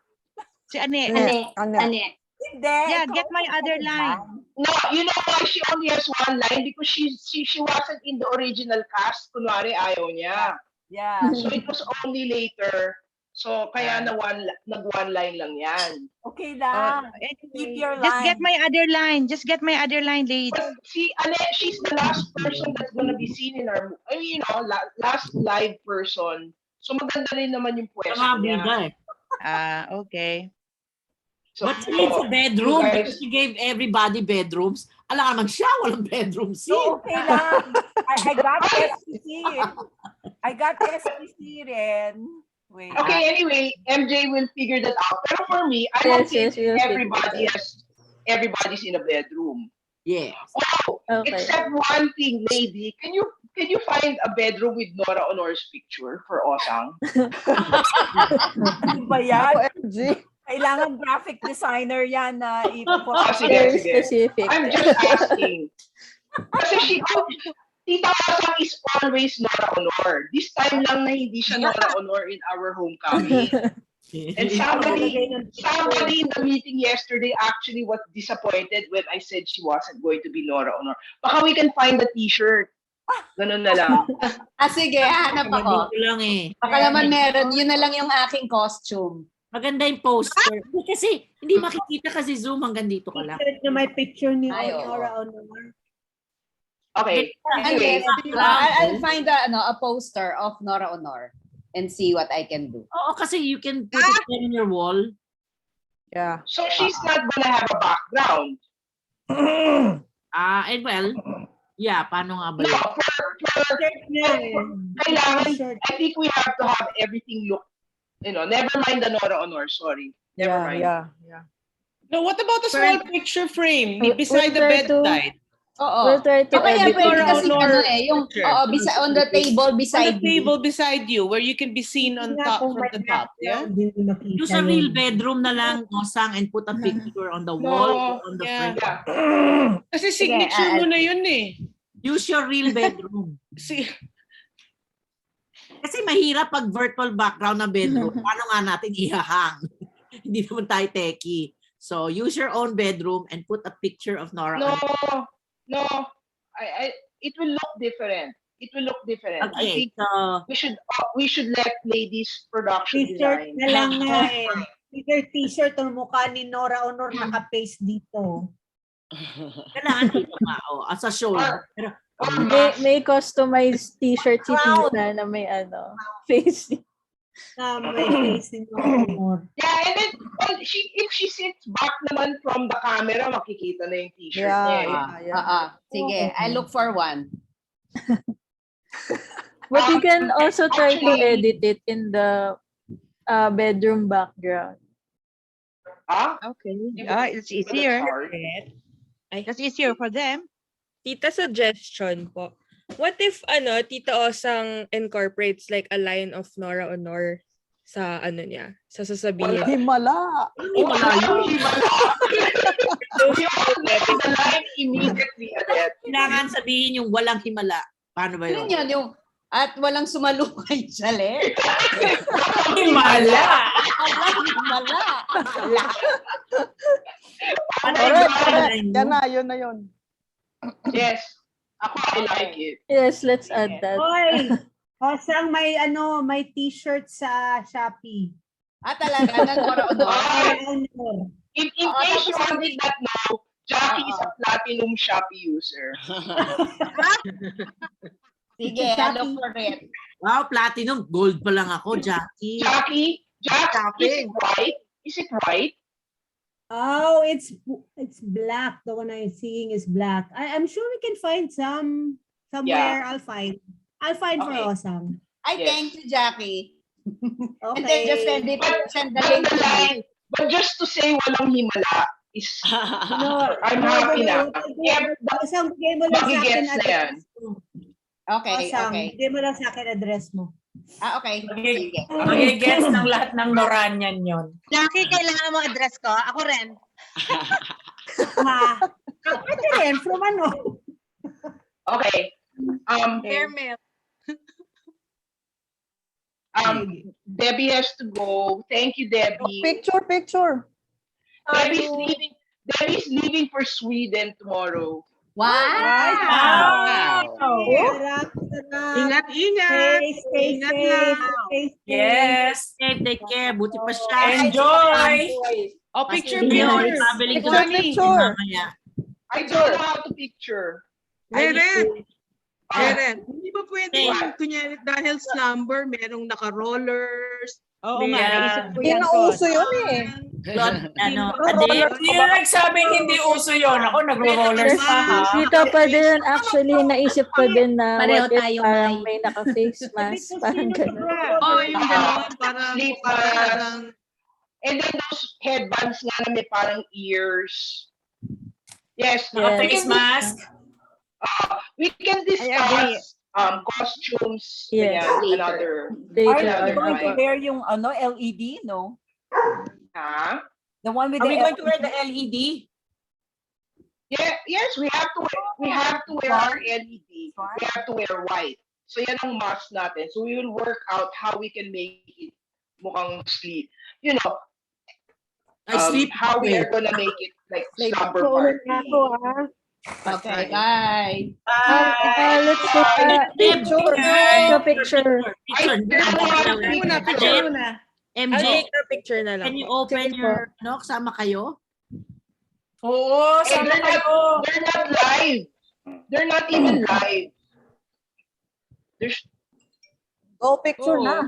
B: Si Ane.
J: Ane.
B: Yeah, get my other line.
A: No, you know why she only has one line? Because she wasn't in the original cast. Kunwari, ayaw niya.
T: Yeah.
A: So it was only later. So kaya nag-one line lang yan.
T: Okay lang. Keep your line.
B: Just get my other line. Just get my other line, Lady.
A: But she's the last person that's gonna be seen in our, last live person. So maganda rin naman yung pwesto niya.
B: Okay.
A: So,
K: But she needs a bedroom
A: you guys-
K: because she gave everybody bedrooms. Alam naman siya, walang bedroom scene.
T: So, okay lang. I got SPC. I got SPC rin. Wait.
A: Okay, anyway, MJ will figure that out. Pero for me, I don't think
D: we'll
A: everybody's in a bedroom.
K: Yes.
A: Oh, except one thing, lady. Can you find a bedroom with Nora Honor's picture for Osang?
T: Ano ba yan?
U: OMG.
T: Kailangan graphic designer yan na
A: Sige.
D: specific.
A: I'm just asking. Kasi Tita Osang is always Nora Honor. This time lang na hindi siya Nora Honor in our homecoming. And somebody in the meeting yesterday actually was disappointed when I said she wasn't going to be Nora Honor. Baka we can find the t-shirt. Ganun na lang.
S: Sige, hanap ako.
K: Dito lang eh.
S: Baka naman meron. Yun na lang yung aking costume.
K: Maganda yung poster. Kasi hindi makikita kasi Zoom hanggang dito ka lang.
M: Na may picture ni
S: Ay, oo.
M: Nora Honor.
A: Okay. Anyway,
S: I'll find a poster of Nora Honor and see what I can do.
K: Oo, kasi you can put it on your wall.
R: Yeah.
A: so she's not gonna have a background.
K: And well, yeah, paano nga ba
A: No,
K: yun?
A: kailangan, I think we have to have everything look, never mind the Nora Honor, sorry. Never mind.
R: Yeah.
E: No, what about a small picture frame beside the
D: We'll try to-
E: bedside?
S: Oo.
D: We'll try to
S: Kaya
D: edit
S: pwede
D: it.
S: kasi
E: Nora
S: yung
E: picture.
S: on the table
E: On
S: beside
E: the table beside you, where you can be seen on top from the top. Yeah.
K: Yung sa real bedroom na lang, Osang, and put a picture on the wall or on the front.
E: Kasi signature mo na yun eh.
K: Use your real bedroom. Kasi mahirap pag virtual background na bedroom. Paano nga natin ihahang? Hindi naman tayo techie. So use your own bedroom and put a picture of Nora.
A: No, it will look different. It will look different. I
K: Okay,
A: think we should let ladies production
M: T-shirt
A: design.
M: na lang nga eh. Either t-shirt o mukha ni Nora Honor naka-paste dito.
K: Kailangan dito nga, as a shoulder. Pero,
D: May customized t-shirt si Tita na may face.
M: May face ni Nora Honor.
A: Yeah, and then if she sits back naman from the camera, makikita na yung t-shirt niya.
S: Sige, I look for one.
D: But you can also try to edit it in the bedroom background.
B: Okay. It's easier. That's easier for them.
V: Tita, suggestion po. What if Tita Osang incorporates like a line of Nora Honor sa niya, sa sasabihin?
R: Himala.
A: The line immediately, Adet.
K: Kailangan sabihin yung walang himala. Paano ba yun?
S: Yun yung at walang sumalukay Chalet.
I: Himala.
S: Himala.
R: Correct. Yun na yun.
A: Yes. Ako, I like it.
D: Yes, let's add that.
M: Hoy! Osang may t-shirt sa Shopee.
S: Talaga na Nora
M: Honor.
A: In case you did not know, Jackie is a platinum Shopee user.
S: Sige, I look for it.
K: Wow, platinum. Gold pa lang ako, Jackie.
A: Jackie, is it white? Is it white?
M: Oh, it's black. The one I'm seeing is black. I'm sure we can find some somewhere.
A: Yeah.
M: I'll find for
A: Okay.
M: Osang.
S: Thank you, Jackie.
M: Okay.
S: And then just send the link to me.
A: But just to say walang himala is, I'm happy na.
M: Osang, bigay mo lang sa akin
A: Magigets na yan.
M: address mo.
S: Okay,
M: Osang,
S: okay.
M: bigay mo lang sa akin address mo.
S: Okay. Sige.
I: Magigets ng lahat ng Noranian yon.
W: Jackie, kailangan mo address ko? Ako rin.
M: Pwede rin, from ano?
A: Okay.
W: Fairmail.
A: Debbie has to go. Thank you, Debbie.
R: Picture.
A: Debbie's leaving for Sweden tomorrow.
S: Wow!
W: Ingat.
M: Stay safe.
I: Yes.
K: Take care. Buti pa siya.
I: Enjoy.
E: Oh, picture.
K: Traveling ko na mamaya.
A: I don't know how to picture.
W: Eren, hindi ba pwede yung kunyari dahil slumber, merong naka-rollers?
B: Oo
W: may-
B: nga, naisip ko
R: Hindi
B: yan.
R: na uso yun eh.
I: Hindi nagsabing hindi uso yon. Ako nagro-rollers pa ha.
D: Dito pa din, actually, naisip ko din na
J: Pareho
D: what if
J: tayo,
D: parang
J: May.
D: may naka-face mask. Parang gano'n.
W: Yung gano'n, parang
A: Sleep
W: parang
A: And then those headbands nga na may parang ears. Yes.
I: Naka-face mask.
A: We can discuss costumes.
D: Yes.
A: Ganyan, another.
R: Are
A: another
R: you going to
A: time.
R: wear yung LED, no?
A: Huh?
R: The one with
K: Are
R: the
K: we going to wear
R: LED?
K: the LED?
A: Yeah, yes, we have to wear our LED. We have to wear white. So yan ang mask natin. So we will work out how we can make it mukhang sleek. you know,
K: I sleep
A: how we are gonna make it like slumber party.
S: Okay, bye.
D: Let's take a picture.
K: MJ,
V: I'll take a picture na lang.
K: can you
V: po.
K: open your, no, kasama kayo?
I: Oo,
A: Eh,
I: sama kayo.
A: they're not live. They're not even live. There's
U: Go picture na.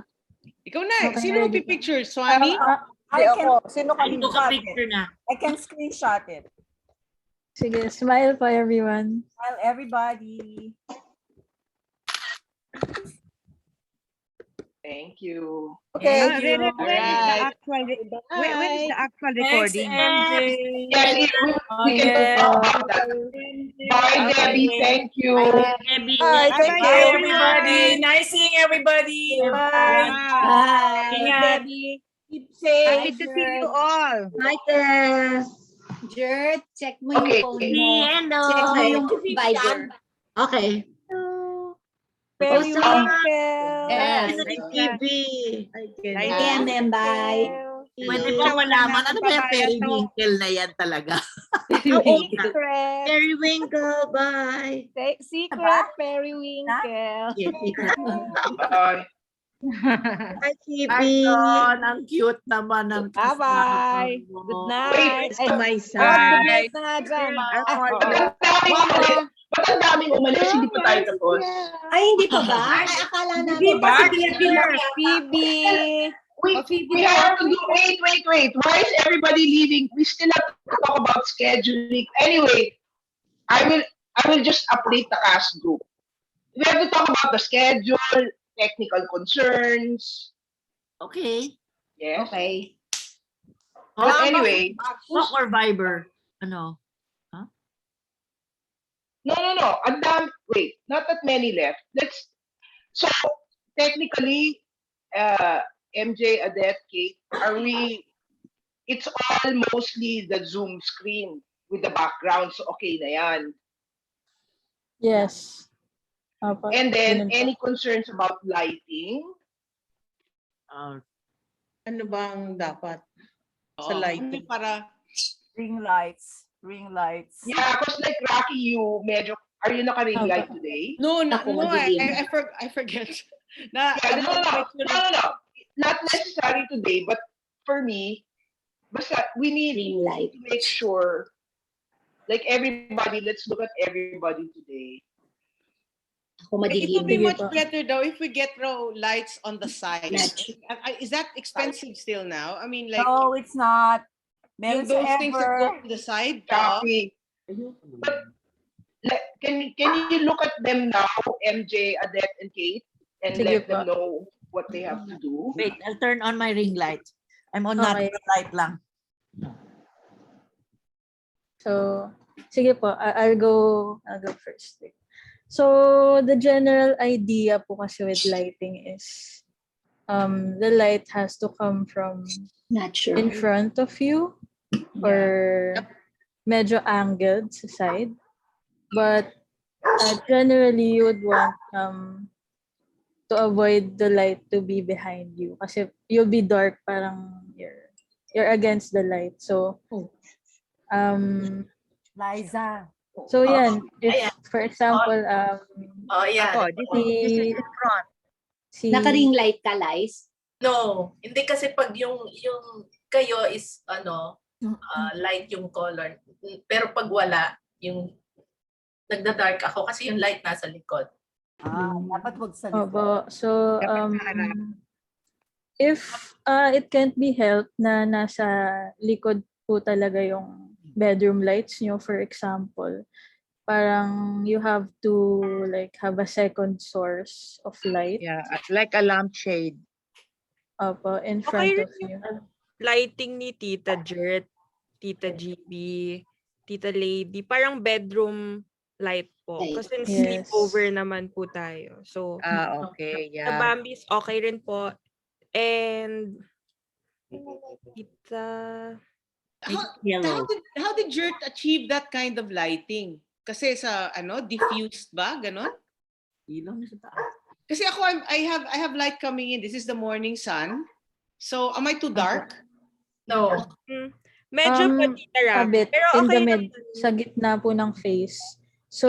W: Ikaw na.
D: Okay,
W: Sino
D: ready.
W: pipicture? Swami?
U: Hindi ako. Sino ka
K: Ito ka picture na.
T: I can screenshot it.
D: Sige, smile pa everyone.
T: Well, everybody.
A: Thank you.
B: Okay,
A: Thank you.
B: when is the actual when is the actual recording?
A: Yes, we can talk about that. Bye, Debbie. Thank you.
K: Debbie.
B: Bye, thank
I: Bye,
B: you.
I: everybody. Nice seeing everybody. Bye.
B: Bye.
I: Ingat.
C: Keep safe.
B: Happy to see you all.
J: Hi, Tess. Jert, check mo yung
A: Okay.
J: phone mo.
K: Hello.
J: Check mo yung Viber.
K: Okay.
B: Perry
K: Awesome.
B: Winkle.
J: Yes.
K: TV.
J: Ayan, then bye.
K: Pwede ba malaman? Ano ba yung periwinkle na yan talaga?
B: Secret.
K: Periwinkle, bye.
B: Secret Periwinkle.
K: Yes, secret.
A: Bye.
K: Hi, Chibi. Ang cute naman ng
B: Bye-bye. Good night.
A: Wait,
B: Ay,
K: my
B: good night na nga dyan.
A: Ba't ang daming umalis? Hindi pa tayo tapos.
J: Ay, hindi pa ba? Ay, akala namin.
B: Phoebe.
A: We have to do, wait. Why is everybody leaving? We still have to talk about scheduling. Anyway, I will just update the cast group. We have to talk about the schedule, technical concerns.
K: Okay.
A: Yes.
J: Okay.
A: But anyway,
K: Talk or Viber? Ano?
A: No. Wait, not that many left. So technically, MJ, Adet, Kate, it's all mostly the Zoom screen with the background. So okay na yan.
D: Yes.
A: And then, any concerns about lighting?
W: Ano bang dapat sa lighting?
T: Para ring lights.
A: Yeah, because like Rocky, are you naka-ring light today?
W: No, I forget.
A: No. Not necessarily today, but for me, we need to make sure, like everybody, let's look at everybody today.
W: It would be much better though if we get lights on the side. Is that expensive still now? I mean, like
T: no, it's not.
W: Those things that go to the side.
A: Copy. But can you look at them now, MJ, Adet, and Kate, and let them know what they have to do?
K: Wait, I'll turn on my ring light. I'm on natural light lang.
D: So, sige po, I'll go first. So, the general idea po kasi with lighting is the light has to come from in front of you or medyo angled sa side. But generally, you would want to avoid the light to be behind you kasi you'll be dark, parang you're against the light. So,
T: Liza.
D: So yan, if for example,
J: this is in front. Naka-ring light ka, Liz?
P: No, hindi kasi pag yung kayo is light yung color. Pero pag wala, yung nagda-dark ako kasi yung light nasa likod.
T: Dapat wag sa likod.
D: So if it can't be helped na nasa likod po talaga yung bedroom lights nyo, for example, parang you have to like have a second source of light.
B: Yeah, like a lampshade.
D: Opo, in front of you.
V: Lighting ni Tita Jert, Tita GB, Tita Lady, parang bedroom light po. Kasi sleepover naman po tayo. So,
B: okay,
V: sa
B: yeah.
V: Bambis, okay rin po. And, Tita...
W: How did Jert achieve that kind of lighting? Kasi sa diffused ba ganon?
K: Ilaw na sa taas.
W: Kasi ako I have light coming in. This is the morning sun. So am I too dark?
P: No.
V: Medyo patita
D: A
V: Rafi.
D: bit,
V: Pero
D: in the
V: okay
D: mid,
V: naman.
D: sa gitna po ng face. So,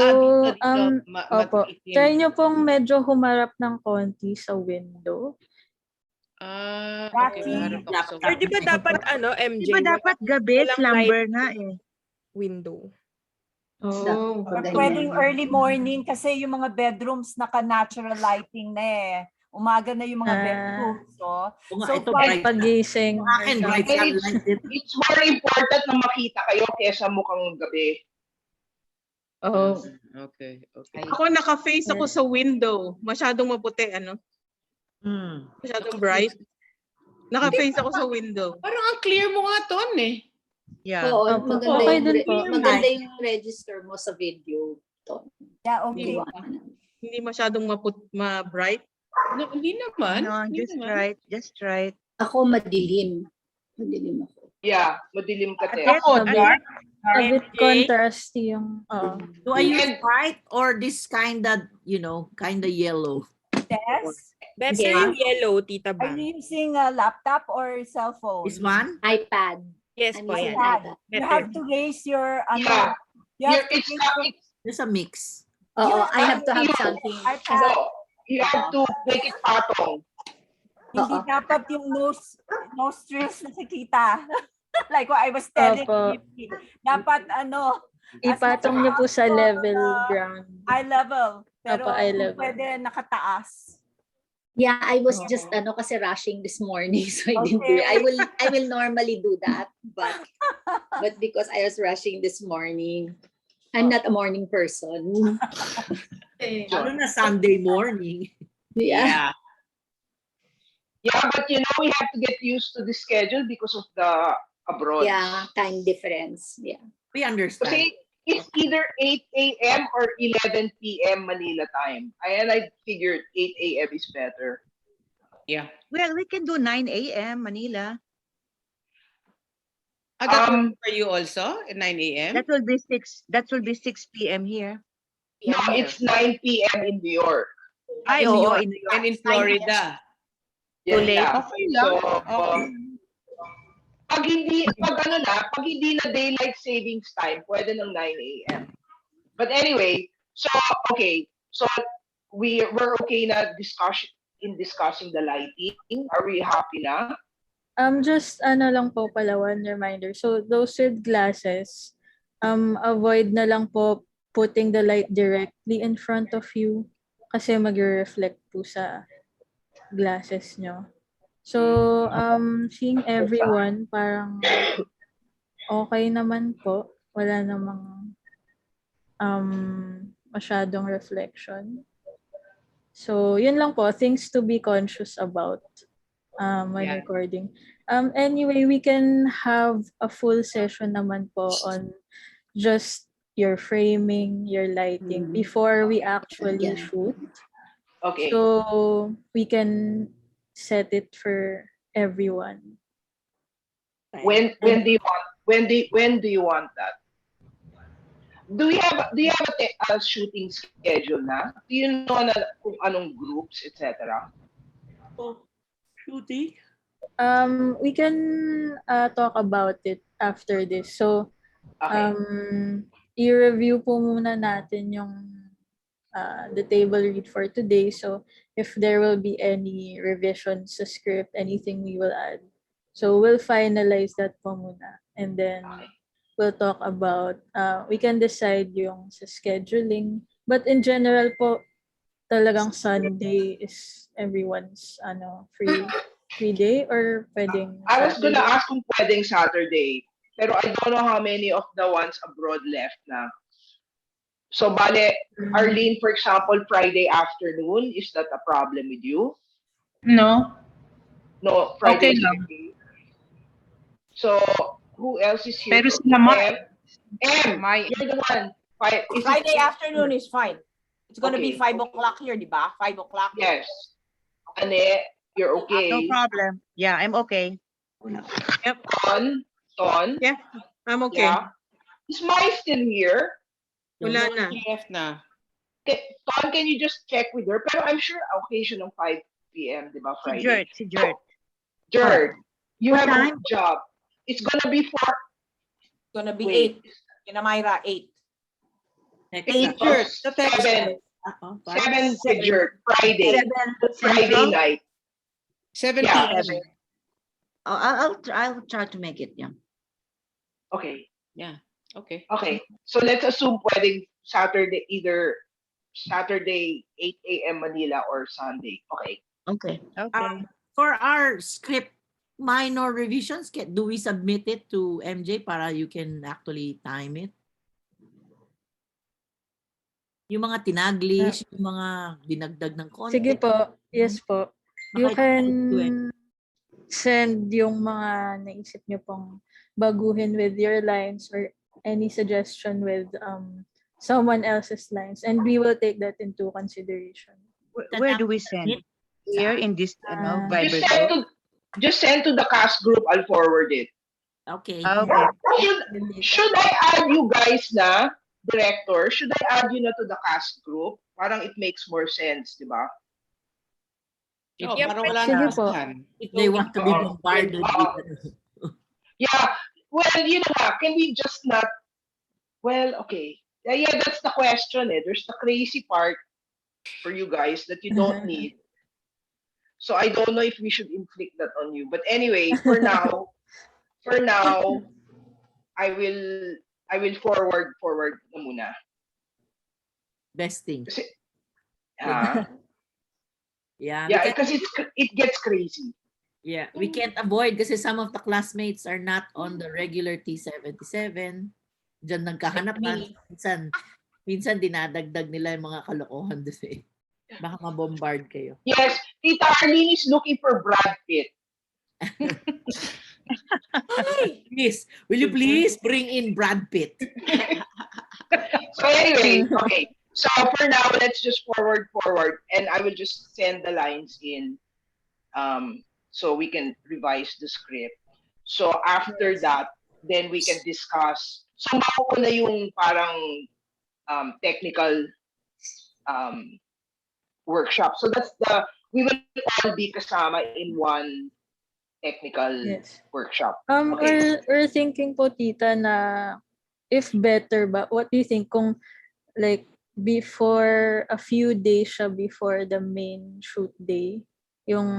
W: dito,
D: opo,
W: maitim.
D: try nyo pong medyo humarap ng konti sa window.
W: Okay. Harap ako sa
V: Or di ba dapat MJ?
B: Di ba dapat gabi,
V: walang
B: slumber
V: light
B: nga eh.
V: window.
P: Oh,
T: Or pwedeng early morning kasi yung mga bedrooms naka-natural lighting na eh. Umaga na yung mga bedrooms. So,
K: ito
T: pag-
K: bright.
D: Pagising.
K: Akin, bright sunlight din.
A: It's more important na makita kayo kesa mukhang gabi.
D: Oh.
W: Okay.
F: Ako naka-face ako sa window. Masyadong maputi, ano? Masyadong bright. Naka-face ako sa window.
W: Parang ang clear mo nga, Ton, eh.
F: Yeah.
J: Oo,
D: Opo,
J: maganda,
D: okay
J: yung,
D: dun po.
J: maganda yung register mo sa video.
T: Yeah, okay.
F: Hindi masyadong ma-bright.
W: No, hindi naman.
B: No, just right. Just right.
J: Ako madilim. Madilim ako.
A: Yeah, madilim ka, te.
D: A bit, a bit contrasty yung,
K: Do I use white or this kind of, kind of yellow?
T: Yes.
V: Better yung yellow, Tita
T: Are
V: Bang.
T: you using a laptop or cell phone?
K: This one?
J: iPad.
V: Yes
J: I'm
V: po,
J: using
V: yan.
J: iPad.
T: You have to raise your
A: Yeah.
T: you have to raise your
K: There's a mix.
J: Oo, I have to have something.
T: iPad.
A: You have to make it patong.
T: Hindi dapat yung nostrils nakikita. Like what I was telling
D: Opo.
T: you. Dapat
D: ipatong nyo po sa level ground.
T: eye level. Pero
D: Opo, eye level.
T: pwede nakataas.
J: Yeah, I was just kasi rushing this morning, so I didn't do it. I will normally do that, but because I was rushing this morning, I'm not a morning person.
K: Lalo na Sunday morning.
J: Yeah.
A: Yeah, but we have to get used to the schedule because of the abroad.
J: Yeah, time difference. Yeah.
K: We understand.
A: Kasi it's either 8 a.m. or 11 p.m. Manila time. And I figured 8 a.m. is better.
W: Yeah.
B: Well, we can do 9 a.m. Manila.
W: That for you also at 9 a.m.?
B: That will be 6 p.m. here.
A: No, it's 9 p.m. in New York.
B: Ay,
W: In New
B: oo,
W: York
B: in New York.
W: and in Florida.
B: Too late.
A: Yeah.
B: Okay lang.
A: So, pag hindi na daylight savings time, pwede ng 9 a.m. But anyway, so we're okay na discussing the lighting. Are we happy na?
D: Just lang po pala, one reminder. So those with glasses, avoid na lang po putting the light directly in front of you kasi mag-reflect po sa glasses nyo. So, seeing everyone, parang okay naman po. Wala namang masyadong reflection. So, yun lang po. Things to be conscious about when recording. Anyway, we can have a full session naman po on just your framing, your lighting before we actually shoot.
A: Okay.
D: So, we can set it for everyone.
A: When do you want that? Do you have a shooting schedule na? Do you know na kung anong groups, etc.?
K: Shooting?
D: We can talk about it after this. So, i-review po muna natin yung the table read for today. So, if there will be any revisions sa script, anything we will add. So, we'll finalize that po muna. And then, we'll talk about, we can decide yung sa scheduling. But in general po, talagang Sunday is everyone's free day or pwedeng
A: I was gonna
D: Saturday?
A: ask kung pwedeng Saturday. Pero I don't know how many of the ones abroad left na. So, bale, Arlene, for example, Friday afternoon, is that a problem with you?
R: No.
A: No, Friday.
R: Okay lang.
A: So, who else is here?
R: Pero sila ma-
A: M, you're the one.
Q: Friday afternoon is fine. It's gonna be 5 o'clock here, di ba? 5 o'clock.
A: Yes. Ane, you're okay.
B: No problem. Yeah, I'm okay.
F: Yep.
A: Ton?
F: Yeah, I'm okay.
A: Yeah. Is Mai still here?
F: Wala na.
W: Left na.
A: Ton, can you just check with her? Pero I'm sure okay siya ng 5 p.m., di ba, Friday?
B: Si Jert.
A: Jert, you
B: What
A: have a
B: time?
A: good job. it's gonna be for
Q: Gonna be
A: wait.
Q: 8. Kina Myra, 8.
K: Next
A: Jerk.
K: The text.
A: 7 with Jerk. Friday. Friday
T: Central?
A: night.
W: 7
A: Yeah.
W: p.m.
T: Oh, I'll try to make it. Yeah.
A: Okay.
W: Yeah. Okay.
A: Okay. So let's assume pwedeng Saturday, either Saturday 8 a.m. Manila or Sunday. Okay.
K: Okay.
B: Okay.
K: For our script minor revisions, do we submit it to MJ para you can actually time it? Yung mga tinaglish, yung mga dinagdag ng konti.
D: Sige po. Yes po. You
K: Baka
D: can
K: do it.
D: send yung mga naisip niyo pong baguhin with your lines or any suggestion with someone else's lines, and we will take that into consideration.
B: Where do we send? Here in this Viber group?
A: Just send to the cast group. I'll forward it.
K: Okay.
B: Okay.
A: Should I add you guys na, director? Should I add you na to the cast group? Parang it makes more sense, di ba?
W: Parang wala
D: Sige
W: na
D: po.
K: If they want to be bombarded.
A: Yeah. Well, you know, can we just not? Well, okay. Yeah, that's the question. There's the crazy part for you guys that you don't need. So I don't know if we should inflict that on you. But anyway, for now, I will forward na muna.
K: Best thing.
A: Kasi,
K: Yeah,
A: because it gets crazy.
K: Yeah, we can't avoid kasi some of the classmates are not on the regular T77. Diyan nagkahanapan. Minsan dinadagdag nila yung mga kalokohan doon eh. Baka mabombard kayo.
A: Yes, Tita Arlene is looking for Brad Pitt.
K: Please, will you please bring in Brad Pitt?
A: So anyway, okay. So for now, let's just forward, and I will just send the lines in, so we can revise the script. So after that, then we can discuss. So mauna yung parang technical workshop. So that's we will all be kasama in one technical workshop. Okay.
D: We're thinking po, Tita, na if better ba, what do you think kung like before a few days siya before the main shoot day, yung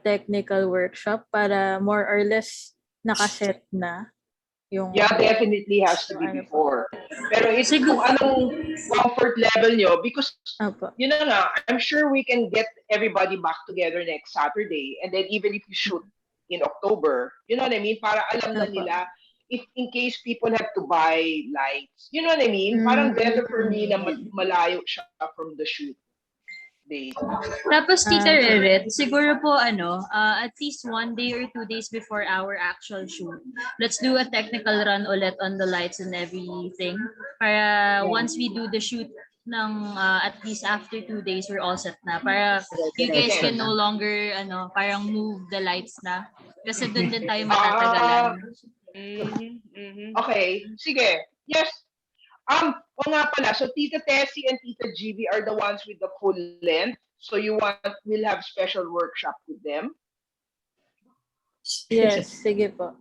D: technical workshop para more or less nakaset na yung
A: definitely has to be before. Pero it's kung anong comfort level nyo, because you know nga, I'm sure we can get everybody back together next Saturday, and then even if you shoot in October, you know what I mean? Para alam na nila, if in case people have to buy lights, you know what I mean? Parang better for me na malayo siya from the shoot day.
G: Tapos Tita Reret, siguro po at least 1 day or 2 days before our actual shoot, let's do a technical run ulit on the lights and everything. Para once we do the shoot ng at least after 2 days, we're all set na. Para you guys can no longer parang move the lights na. Kasi doon din tayo matatagalan.
A: Okay, sige. Yes. O nga pala, so Tita Tessie and Tita GB are the ones with the full length. So we'll have special workshop with them.
D: Yes, sige po.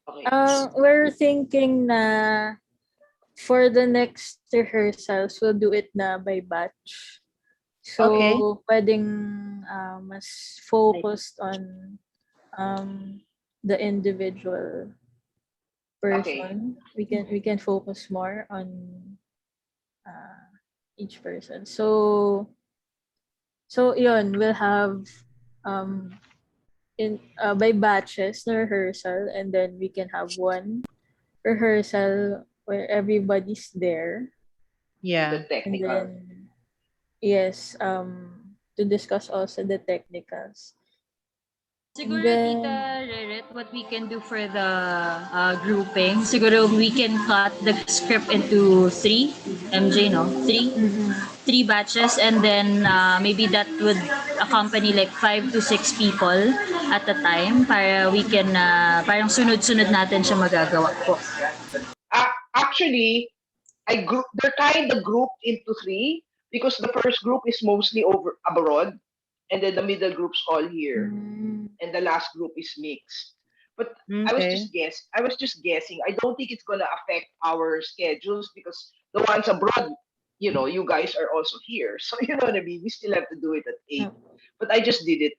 A: Okay.
D: We're thinking na for the next rehearsals, we'll do it na by batch. So, pwedeng mas focused on the individual person. We can focus more on each person. So yun, we'll have by batches na rehearsal, and then we can have one rehearsal where everybody's there.
B: Yeah.
A: The technical.
D: And then, to discuss also the technicals.
G: Siguro, Tita Reret, what we can do for the grouping, siguro we can cut the script into 3, MJ, no? 3 batches, and then maybe that would accompany like 5 to 6 people at a time para we can, parang sunod-sunod natin siya magagawa po.
A: Actually, they're kind of grouped into 3 because the first group is mostly abroad, and then the middle group's all here, and the last group is mixed. But I was
B: Okay.
A: just guessing. I don't think it's gonna affect our schedules because the ones abroad, you guys are also here. So you know what I mean? We still have to do it at 8. But I just did it.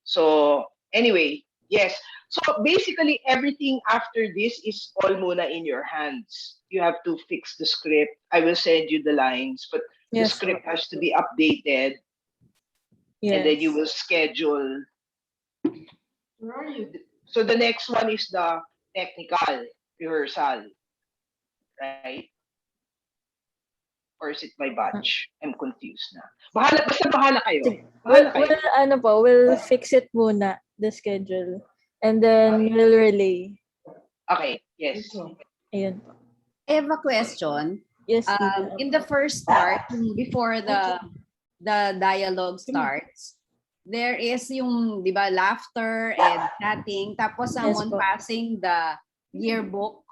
A: So anyway, yes. So basically everything after this is all muna in your hands. You have to fix the script. I will send you the lines, but the
D: Yes.
A: script has to be updated and then you
D: Yes.
A: will schedule. Where are you? So the next one is the technical rehearsal, right? Or is it by batch? I'm confused na. Bahala kayo. Bahala kayo.
D: We'll fix it muna, the schedule. And then we'll relay.
A: Okay, yes.
D: Ayun po.
S: I have a question.
D: Yes,
S: In the first part, before the dialogue starts, there is yung, di ba, laughter and chatting, tapos someone
D: po.
S: passing the yearbook.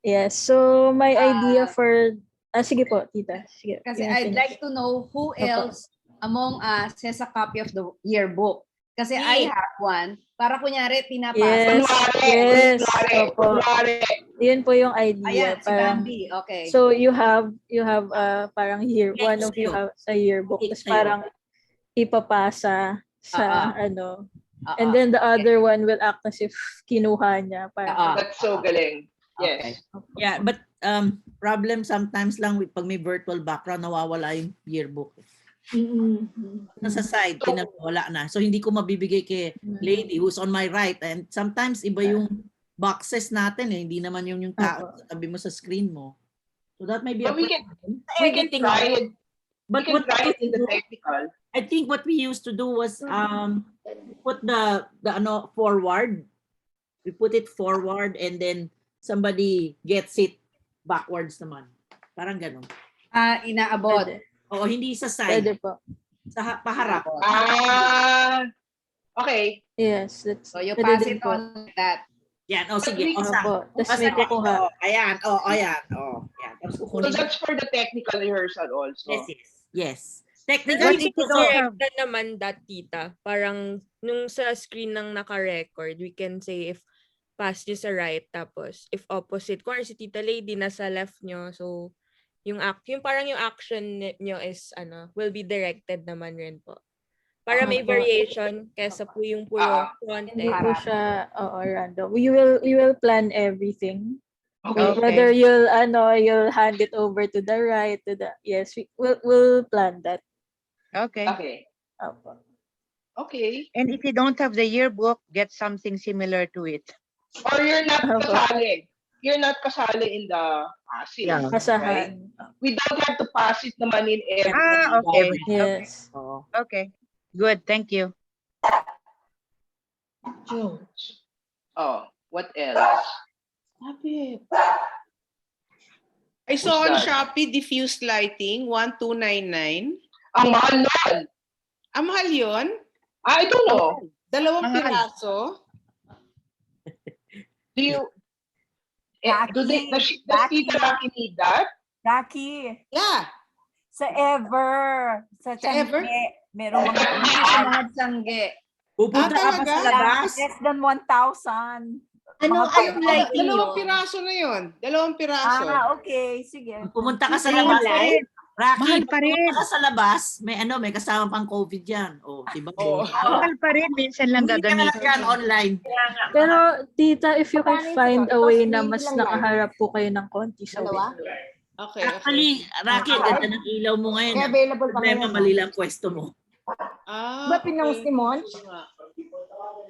D: Yes, so my idea for... sige po, tita. Sige.
S: Kasi
D: you
S: I'd
D: finish.
S: like to know who
D: Opo.
S: else among us has a copy of the yearbook. Kasi I have one. Para kunyari, pinapasa.
D: Yes. Opo. Yun po yung idea.
S: Ayan, si Bambi. Okay.
D: So you have parang year, one of you has a yearbook. Tapos parang ipapasa sa and then the other one will act as if kinuha niya. Parang,
A: That's so galing. Yes.
K: Okay. Yeah, but problem sometimes lang with pag may virtual background, nawawala yung yearbook. Nasa side, wala na. So hindi ko mabibigay kay lady who's on my right. And sometimes iba yung boxes natin eh. Hindi naman yung tao sa tabi mo sa screen mo. So that may be
A: But we can try it.
K: But
A: we can try it in the technical.
K: I think what we used to do was put the forward. We put it forward and then somebody gets it backwards naman. Parang ganun.
S: Inaabot.
K: Oo, hindi sa side.
D: Pwede po.
K: Sa paharap.
A: Okay.
D: Yes.
S: So you pass it on like that.
K: Yan, sige.
D: Tapos may kukuha.
K: Ayan. Ayan.
A: So that's for the technical rehearsal also.
K: Yes.
V: Technically, directed naman that, tita. Parang nung sa screen ng naka-record, we can say if pass nyo sa right, tapos if opposite, kung si Tita Lady nasa left nyo, so yung parang yung action nyo is will be directed naman rin po. Para may variation kaysa po yung puro front.
D: Hindi po siya random. We will plan everything.
A: Okay.
D: Whether you'll hand it over to the right, we'll plan that.
B: Okay.
A: Okay.
B: And if you don't have the yearbook, get something similar to it.
A: Or you're not kasali. You're not kasali in the passing.
B: Yeah.
A: Right? We don't have to pass it naman in every.
B: Okay.
D: Yes.
B: Okay. Good. Thank you.
A: Oh, what else?
W: I saw on
A: Who's that?
W: Shopee diffused lighting, 1299.
A: Ang mahal nun.
W: Ang mahal yun?
A: I don't know.
W: Dalawang piraso.
A: Do you... does Tita Rocky need that?
T: Rocky.
W: Yeah.
T: Sa Ever. Sa
W: Ever?
T: Meron
S: mga sangge.
K: Pupunta ka pa sa labas?
T: Less than 1,000.
S: Anong lighting
W: Dalawang
S: yun?
W: piraso na yun. Dalawang piraso.
T: Okay. Sige.
K: Pumunta ka sa labas. Rocky,
B: Mahal pa rin.
K: pumunta ka sa labas, may kasama pang COVID yan. Diba?
B: Mahal pa rin. Minsan lang
K: Hindi ka na lang
B: gagamitin.
K: yan online.
D: Pero tita, if you can find a way na mas
S: lang yan.
D: nakaharap po kayo ng konti sa window.
W: Okay.
K: Actually, Rocky, ang ganda ng ilaw mo ngayon.
S: May available pa
K: Problema,
S: ngayon.
K: mali lang pwesto mo.
S: Ba pinost ni Monch?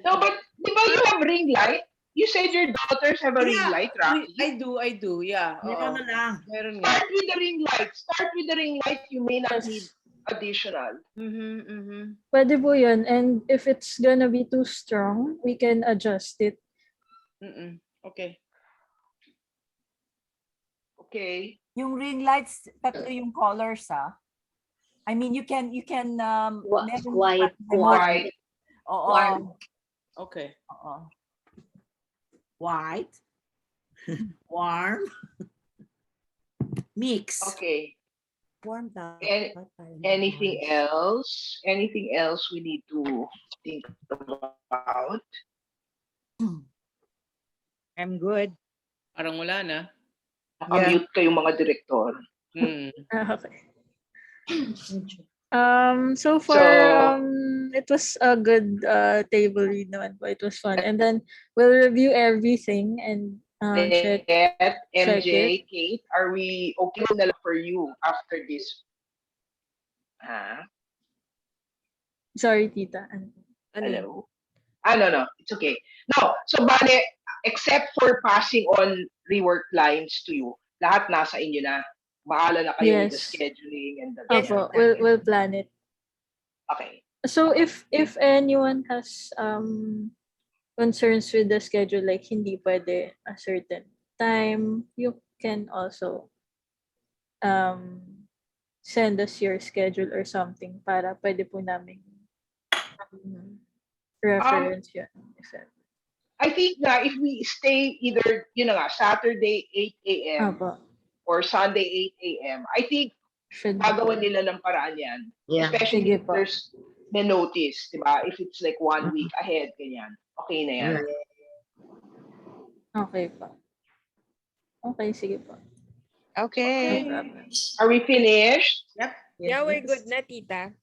A: No, but di ba you have ring light? You said your daughters have a ring light, Rocky.
W: I do. Yeah.
K: Meron na lang.
W: Meron nga.
A: Start with the ring light. Start with the ring light. You may not need additional.
D: Pwede po yun. And if it's gonna be too strong, we can adjust it.
W: Okay.
A: Okay.
T: Yung ring lights, tatlo yung colors, I mean, you can
S: White.
A: White.
T: Oo.
W: Okay.
T: Oo.
K: White. Warm. Mix.
A: Okay.
T: Warm daw.
A: Anything else? Anything else we need to think about?
B: I'm good.
W: Parang wala na.
A: Nakamute kayong mga direktor.
V: Okay. So far, it was a good table read naman po. It was fun. And then we'll review everything and check
A: MJ,
V: it.
A: Kate, are we okay na lang for you after this?
V: Sorry, tita.
A: Hello? No, it's okay. No, so bale, except for passing on rework lines to you, lahat nasa inyo na. Bahala na kayo with the
V: Yes.
A: scheduling and the
V: Opo, we'll plan it.
A: Okay.
V: So if anyone has concerns with the schedule, like hindi pwede a certain time, you can also send us your schedule or something para pwede po namin reference yun.
A: I think na if we stay either, Saturday 8 a.m.
V: Opo.
A: or Sunday 8 a.m., I think gagawan nila ng paraan yan.
V: Yeah.
A: Especially
V: Sige
A: if
V: po.
A: there's may notice, di ba? If it's like 1 week ahead, ganyan. Okay na yan.
V: Okay po. Okay, sige po.
B: Okay.
A: Are we finished?
W: Yep.
V: Yeah, we're good na, tita.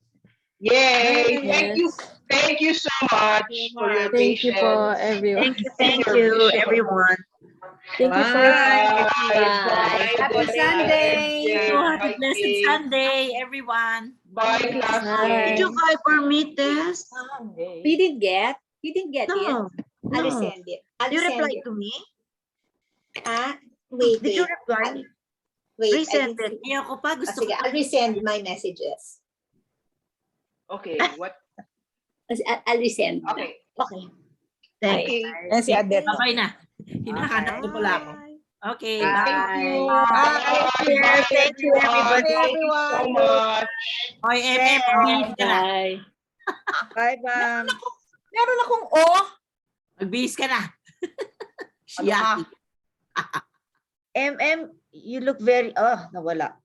A: Yay!
V: Yes.
A: Thank you so much for your
V: Thank you
A: patience.
V: po, everyone.
A: Thank you,
T: everyone.
V: Thank you for
A: Bye.
S: Happy Sunday.
T: Happy blessed Sunday, everyone.
A: Bye,
T: Did you guys for me, Tess?
S: We didn't get. You didn't get
T: No,
S: it. I'll
T: no.
S: send it. I'll
T: You
S: send
T: replied
S: it.
T: to me?
S: Wait.
T: Did you reply?
S: Wait.
T: Resend it. Ayoko pa. Gusto
S: Sige,
T: ko.
S: I'll resend my messages.
A: Okay, what?
S: I'll resend.
A: Okay.
S: Okay.
T: Thank
A: Okay.
T: you.
S: Si Adet.
T: Okay na. Hinahanap ko pala ako. Okay,
A: Thank
T: bye.
A: you.
T: Bye. Thank you, everybody.
A: Thank you so much.
T: Oy, MF, ka na.
B: Bye, ma'am.
Q: Meron akong O.
T: Magbihis ka na.
Q: Ano ka?
T: You look very, nawala.